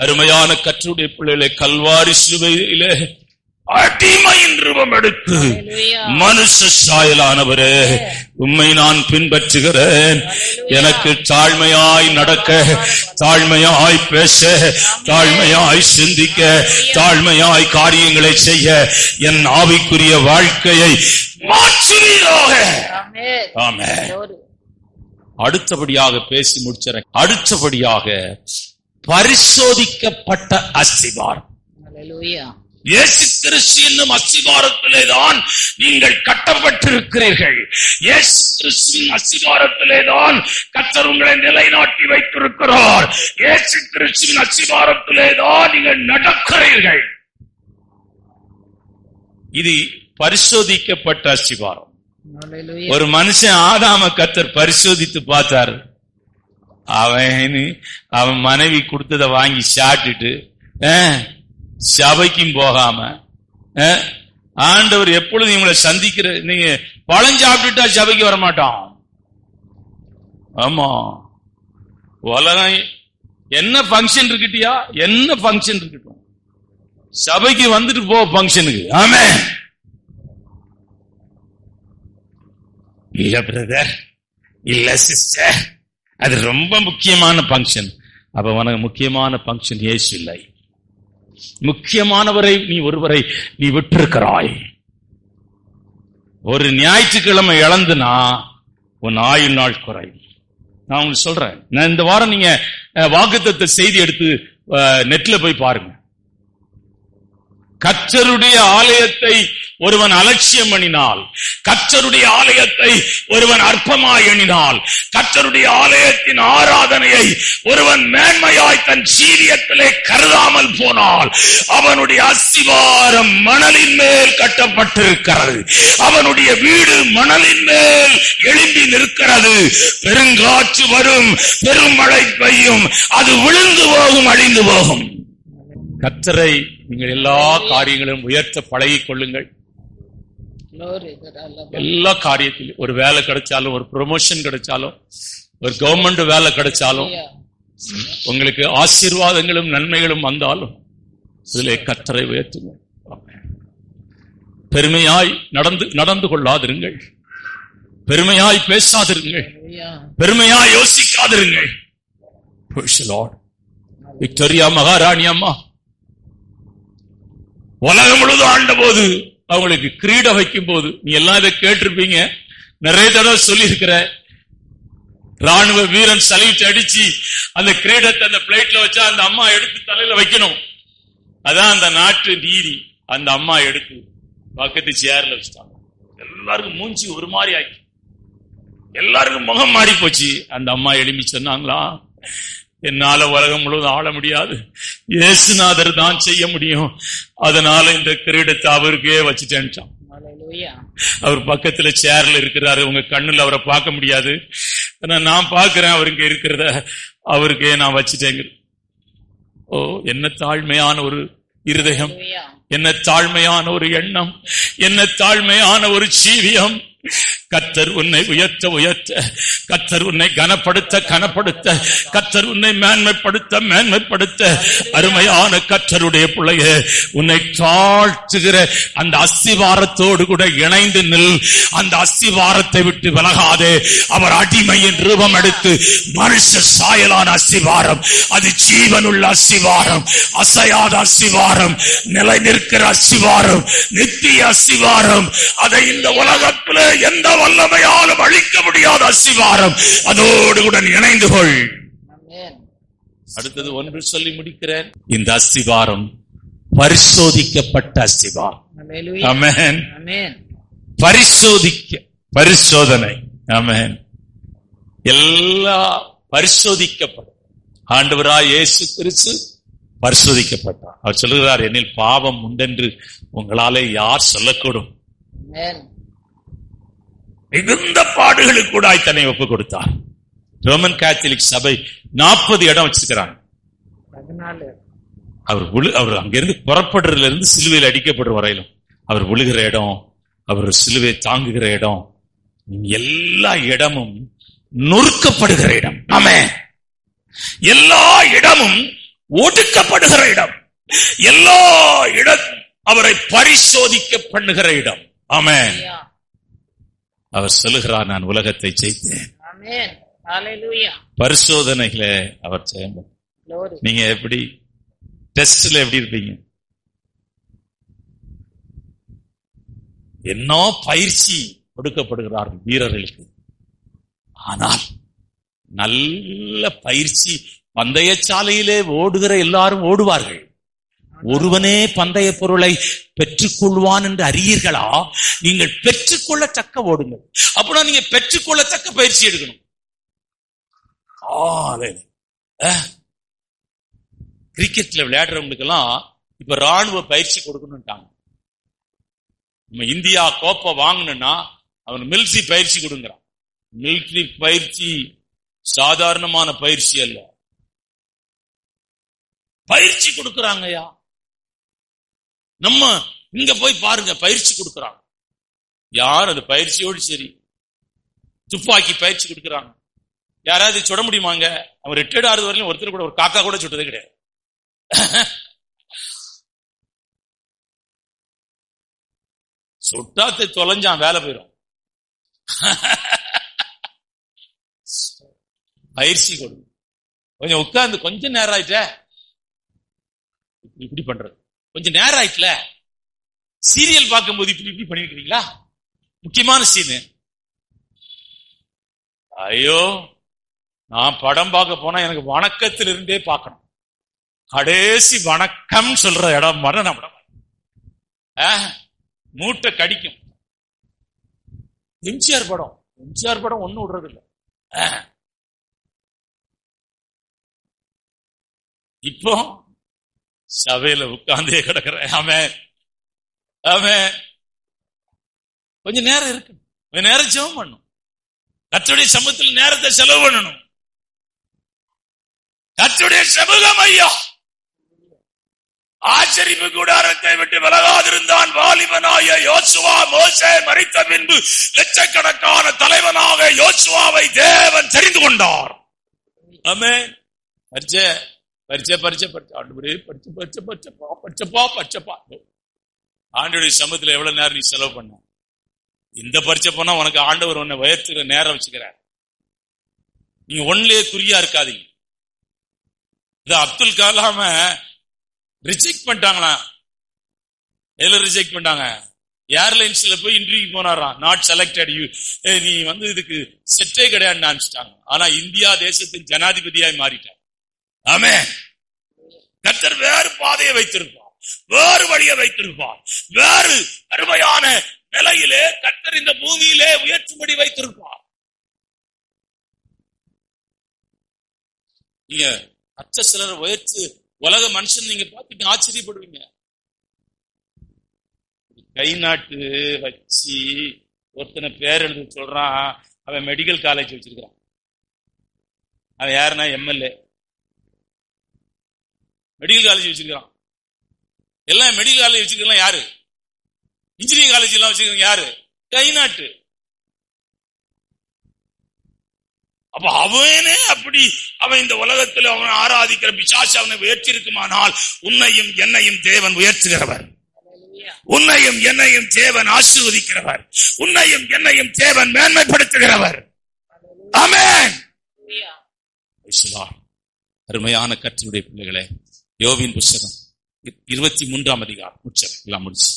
அருமையான கர்த்தருடைய பிள்ளைகளை கல்வாரி சிலுவையிலே அடிமையின் ரூபம் எடுத்து மனுஷ சாயலானவரே, உம்மை நான் பின்பற்றுகிறேன். எனக்கு தாழ்மையாய் நடக்க, தாழ்மையாய் பேச, தாழ்மையாய் சிந்திக்க, தாழ்மையாய் காரியங்களை செய்ய என் ஆவிக்குரிய வாழ்க்கையை மாற்றுவீராக. ஆமென். அடுத்தபடியாக பேசி முடிச்சறேன். அடுத்தபடியாக பரிசோதிக்கப்பட்ட அஸ்திபாரம். இயேசு கிறிஸ்து என்னும் அஸ்திபாரத்திலே தான் நீங்கள் கட்டப்பட்டிருக்கிறீர்கள். இயேசு கிறிஸ்துவின் அஸ்திபாரத்திலே தான் கர்த்தர் உங்களை நிலைநாட்டி வைத்திருக்கிறார். இயேசு கிறிஸ்துவின் அஸ்திபாரத்திலே தான் நீங்கள் நடக்கிறீர்கள். இது பரிசோதிக்கப்பட்ட அஸ்திபாரம். ஒரு மனுஷன் ஆதாம கர்த்தர் பரிசோதித்து பார்த்தார். அவன் மனைவி கொடுத்ததை வாங்கி சாப்பிட்டுட்டு சபைக்கும் போகாம, ஆண்டவர் எப்பொழுது இவங்களை சந்திக்கிற, நீங்க பழம் சாப்பிட்டுட்டா சபைக்கு வரமாட்டான். ஆமா, உலகம் என்ன பங்கன் இருக்கட்டியா, என்ன பங்கன் இருக்கட்டும், சபைக்கு வந்துட்டு போ பங்கனுக்கு. ஆமென். இல்ல பிரதர், இல்ல சிஸ்டர், அது ரொம்ப முக்கியமான பங்கன். அப்ப உனக்கு முக்கியமான பங்கன் இயேசு இல்லை. முக்கியமானவரை நீ ஒருவரை நீ விட்டிருக்கிறாய். ஒரு ஞாயிற்றுக்கிழமை இழந்துனா உன் ஆயுள் நாள் குறை. நான் உங்களுக்கு சொல்றேன், நான் இந்த வாரம் நீங்க வாக்குத்தத்த செய்தி எடுத்து நெட்ல போய் பாருங்க. கர்த்தருடைய ஆலயத்தை ஒருவன் அலட்சியம் பண்ணினால், கர்த்தருடைய ஆலயத்தை ஒருவன் அற்பமாய் எண்ணினால், கர்த்தருடைய ஆலயத்தின் ஆராதனையை ஒருவன் மேன்மையாய் தன் சீரியத்திலே கருதாமல் போனால், அவனுடைய அஸ்திவாரம் மணலின் மேல் கட்டப்பட்டிருக்கிறது. அவனுடைய வீடு மணலின் மேல் எழும்பி நிற்கிறது. பெருங்காற்று வரும், பெருமழை பெய்யும், அது விழுந்து போகும், அழிந்து போகும். கர்த்தரை நீங்கள் எல்லா காரியங்களும் உயர்த்த பழகிக் கொள்ளுங்கள். எல்லா காரியத்திலும் ஒரு வேலை கிடைச்சாலும், ஒரு ப்ரொமோஷன் கிடைச்சாலும், ஒரு கவர்மெண்ட் வேலை கிடைச்சாலும், உங்களுக்கு ஆசீர்வாதங்களும் நன்மைகளும் வந்தாலும் இதிலே கர்த்தரை உயர்த்துங்கள். பெருமையாய் நடந்து கொள்ளாதிருங்கள், பெருமையாய் பேசாதிருங்கள், பெருமையாய் யோசிக்காதிருங்கள். விக்டோரியா மகாராணி அம்மா உலகம் முழுவதும் ஆண்ட போது அவங்களுக்கு கிரீடம் வைக்கும் போது, நீ எல்லாம் இதை கேட்டிருப்பீங்க, நிறைய தடவை சொல்லி இருக்கிற, ராணுவ வீரன் சல்யூட் அடிச்சு அந்த கிரீடத்தை அந்த பிளேட்ல வச்சா அந்த அம்மா எடுத்து தலையில வைக்கணும். அதான் அந்த நாட்டு நீதி. அந்த அம்மா எடுத்து பக்கத்து சேர்ல வச்சுட்டாங்க. எல்லாருக்கும் மூஞ்சி ஒரு மாதிரி ஆக்கி, எல்லாருக்கும் முகம் மாறி போச்சு. அந்த அம்மா எழுப்பி சொன்னாங்களா, என்னால உலகம் முழுவதும் ஆள முடியாது, இயேசுநாதர் தான் செய்ய முடியும், அதனால இந்த கிரீடத்தை அவருக்கே வச்சுட்டேன். அவர் பக்கத்துல சேர்ல இருக்கிறாரு, உங்க கண்ணுல அவரை பார்க்க முடியாது, நான் பார்க்கிறேன் அவருக்கு இருக்கிறத, அவருக்கே நான் வச்சுட்டேங்க. ஓ, என்ன தாழ்மையான ஒரு இருதயம், என்ன தாழ்மையான ஒரு எண்ணம், என்ன தாழ்மையான ஒரு ஜீவியம். கர்த்தர் உன்னை உயர்த்த உயர்த்த, கர்த்தர் உன்னை கனப்படுத்த கனப்படுத்த, கர்த்தர் உன்னை மேன்மைப்படுத்த மேன்மைப்படுத்த, அருமையான கர்த்தருடைய பிள்ளைய உன்னை தாழ்த்துகிற அந்த அஸ்திவாரத்தோடு கூட இணைந்து நில். அந்த அஸ்திவாரத்தை விட்டு விலகாதே. அவர் அடிமையின் ரூபம் எடுத்து மனுஷ சாயலான அஸ்திவாரம், அது ஜீவனுள்ள அஸ்திவாரம், அசையாத அஸ்திவாரம், நிலை நிற்கிற அஸ்திவாரம், நித்திய அஸ்திவாரம். அதை இந்த உலகத்தில் எந்த வல்லமையாலும் அழிக்க முடியாத அஸ்திவாரம், அதோடு கூட இணைந்து கொள். அடுத்தது ஒன்று சொல்லி முடிக்கிறேன். இந்த அஸ்திவாரம் பரிசோதிக்கப்பட்ட அஸ்திவாரம். ஆமென். பரிசோதனை. ஆமென். எல்லாம் பரிசோதிக்கப்படும். ஆண்டவராய் இயேசு கிறிஸ்து பரிசோதிக்கப்பட்டார். அவர் சொல்லுகிறார், என்னில் பாவம் உண்டென்று உங்களாலே யார் சொல்லக்கூடும்? மிகுந்த பாடுகளுக்கு கூட தன்னை ஒப்பு கொடுத்தார். ரோமன் கேத்தலிக் சபை 40 இடம் வச்சிருக்கிறாங்க. அவர் அங்கிருந்து புறப்படுறதுல இருந்து சிலுவையில் அடிக்கப்படுற வரையிலும் அவர் விழுகிற இடம், அவர் சிலுவை தாங்குகிற இடம், எல்லா இடமும் நொறுக்கப்படுகிற இடம். ஆமென். எல்லா இடமும் ஒடுக்கப்படுகிற இடம், எல்லா இடம் அவரை பரிசோதிக்க பண்ணுகிற இடம். ஆமென். அவர் சொல்லுகிறார், நான் உலகத்தை ஜெயித்தேன். பரிசோதனைகளை அவர் செய்ய. நீங்க எப்படி டெஸ்ட்ல எப்படி இருப்பீங்க? என்ன பயிற்சி கொடுக்கப்படுகிறார்கள் வீரர்களுக்கு. ஆனால் நல்ல பயிற்சி. பந்தய சாலையிலே ஓடுகிற எல்லாரும் ஓடுவார்கள். ஒருவனே பந்தய பொருளை பெற்றுக் கொள்வான் என்று அறியீர்களா? நீங்கள் பெற்றுக்கொள்ளத்தக்க ஓடுங்கள். அப்படின்னா நீங்க பெற்றுக்கொள்ளத்தக்க பயிற்சி எடுக்கணும். கிரிக்கெட்ல விளையாடுறவங்களுக்கு எல்லாம் இப்ப ராணுவ பயிற்சி கொடுக்கணும்ட்டாங்க. நம்ம இந்தியா கோப்பை வாங்கணும்னா அவன் மிலிட்டரி பயிற்சி கொடுங்கிறான். மிலிட்டரி பயிற்சி சாதாரணமான பயிற்சி அல்ல, பயிற்சி கொடுக்கறாங்கயா. நம்ம இங்க போய் பாருங்க, பயிற்சி கொடுக்கறாங்க. யார் அந்த பயிற்சியோடு சரி. துப்பாக்கி பயிற்சி கொடுக்கறாங்க. யாராவது சுட முடியுமாங்க? அவன் ரிட்டையர்ட் ஆகுது வரையிலும் ஒருத்தர் கூட ஒரு காக்கா கூட சுட்டதே கிடையாது. சுட்டாத்தை தொலைஞ்சான், வேலை போயிடும். பயிற்சி கொடுங்க. கொஞ்சம் உட்கார்ந்து கொஞ்சம் நேரம் ஆயிட்ட இப்படி பண்றது, கொஞ்சம் நேரம் ஆயிட்டுல சீரியல் பார்க்கும்போது இப்படி இப்படி பண்ணிருக்கீங்களா? முக்கியமான சீனு. ஐயோ, நான் படம் பார்க்க போனா எனக்கு வணக்கத்திலிருந்தே பார்க்கணும். கடைசி வணக்கம் சொல்ற இடம் மரண படம். மூட்டை கடிக்கும். எம்ஜிஆர் படம் ஒண்ணு விடுறது இல்லை. இப்போ சபையில உட்கார்ந்தே கிடக்குறேன். ஆமென் ஆமென். கொஞ்சம் நேரம் இருக்கு, கொஞ்சம் நேரம் ஜெபம் பண்ணணும். கர்த்தருடைய சமூகத்தில் நேரத்தை செலவு பண்ணணும். கர்த்தருடைய சமூகம் ஐயா. ஆச்சரிப்பு கூடாரத்தை விட்டு விலகாதிருந்தான் வாலிபனாய யோசுவா. மோசே மரித்த பின்பு லட்சக்கணக்கான தலைவனாக யோசுவாவை தேவன் தெரிந்து கொண்டார். ஆமென். ஆண்டவருடைய சமூகத்தில் எவ்வளவு நேரம் நீ செலவு பண்ண? இந்த பரிச்சை போனா உனக்கு ஆண்டவர் உன்னை உயர்த்துற நேரம் வச்சுக்கிறார். நீங்க ஒன்னுலயே குறியா இருக்காதீங்க. இது அப்துல் கலாம ரிஜெக்ட் பண்ணிட்டாங்களா? எதுல ரிஜெக்ட் பண்ணிட்டாங்க? ஏர்லைன்ஸ்ல போய் இன்டர்வியூ போனாராம். நாட் செலக்டட், யூ, நீ இதுக்கு செட்டே கிடையாதுன்னு நினைச்சிட்டாங்க. ஆனா இந்தியா தேசத்தின் ஜனாதிபதியாய் மாறிட்டார். ஆமென். கர்த்தர் வேறு பாதையை வைத்திருப்பார், வேறு வழியை வைத்திருப்பார், வேறு அருமையான நிலையிலே கர்த்தர் இந்த பூமியிலே உயர்த்தும்படி வைத்திருப்பார். நீங்க அச்ச சிலரை உயர்த்து உலக மனுஷன் நீங்க பார்த்துட்டு ஆச்சரியப்படுவீங்க. கை நாட்டு வச்சு ஒருத்தனை பேர் எழுத சொல்றான். அவன் மெடிக்கல் காலேஜ் வச்சிருக்கான். அவன் யாருன்னா எம்எல்ஏ. மெடிக்கல் காலேஜ் வச்சிருக்கான். எல்லாம் மெடிக்கல் காலேஜ் வச்சிருக்கலாம் யாரு? இன்ஜினியரிங் காலேஜ் எல்லாம் வச்சிருக்காங்க யாரு? கை நாட்டு. அப்ப அவனே அப்படி அவன் இந்த உலகத்தில் அவன் ஆராதிக்கிற பிசாசு அவனை உயர்த்திருக்குமானால் உன்னையும் என்னையும் தேவன் உயர்த்துகிறவர். உன்னையும் என்னையும் தேவன் ஆசீர்வதிக்கிறவர். உன்னையும் என்னையும் தேவன் மேன்மைப்படுத்துகிறவர். ஆமென். அருமையான கர்த்தருடைய பிள்ளைகளே, யோபின் புத்தகம் 23ஆம் அதிகாரம் எல்லாம் முடிச்சு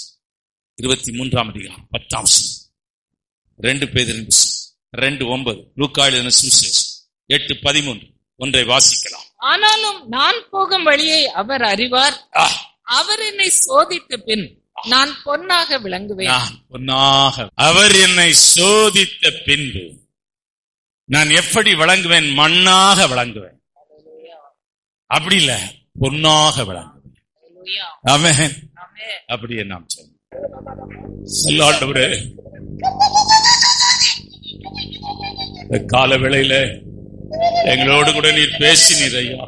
23ஆம் அதிகாரம் 10ஆம் வசனம், 2 பேதுருவின் புத்தகம் 2:9, லூக்கா எழுதின சுவிசேஷம் 8:13 ஒன்றை வாசிக்கலாம். ஆனாலும் நான் போகும் வழியை அவர் அறிவார். அவர் என்னை சோதித்த பின் நான் பொன்னாக விளங்குவேன். அவர் என்னை சோதித்த பின்பு நான் எப்படி விளங்குவேன்? மண்ணாக விளங்குவேன். அப்படி இல்ல, பொன்னாக விளங்குவேன். ஆமென். அப்படியே நாம் சொல்லாண்டவரே, கால வேளையில எங்களோடு கூட நீர் பேசினீர் ஐயா.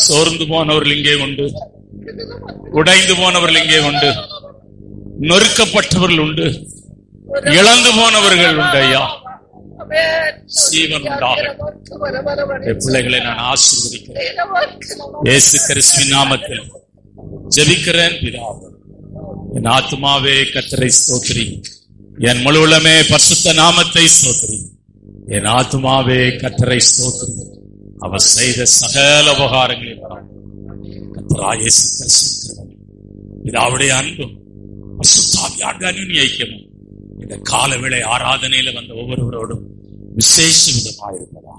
சோர்ந்து போனவர்கள் இங்கே உண்டு, உடைந்து போனவர்கள் இங்கே உண்டு, நொறுக்கப்பட்டவர்கள் உண்டு, இழந்து போனவர்கள் உண்டு ஐயா. ஜீவன் உண்டாக பிள்ளைகளை நான் ஆசீர்வதிக்கிறேன். இயேசு கிறிஸ்துவின் நாமத்தில் ஜெபிக்கிறேன் பிதாவே. என் ஆத்துமாவே கர்த்தரை ஸ்தோத்திரி, என் முழு உள்ளமே பரிசுத்த நாமத்தை ஸ்தோத்திரி. என் ஆத்துமாவே கர்த்தரை ஸ்தோத்திரி, அவர் செய்த சகல உபகாரங்களையும் கர்த்தராகிய இயேசு கிறிஸ்துவின் பிதாவுடைய அன்பும் பரிசுத்தாவியானவரின் ஐக்கியமும் இந்த காலவேளை ஆராதனையில வந்த ஒவ்வொருவரோடும் விசேஷ விதமாயிருப்பதா.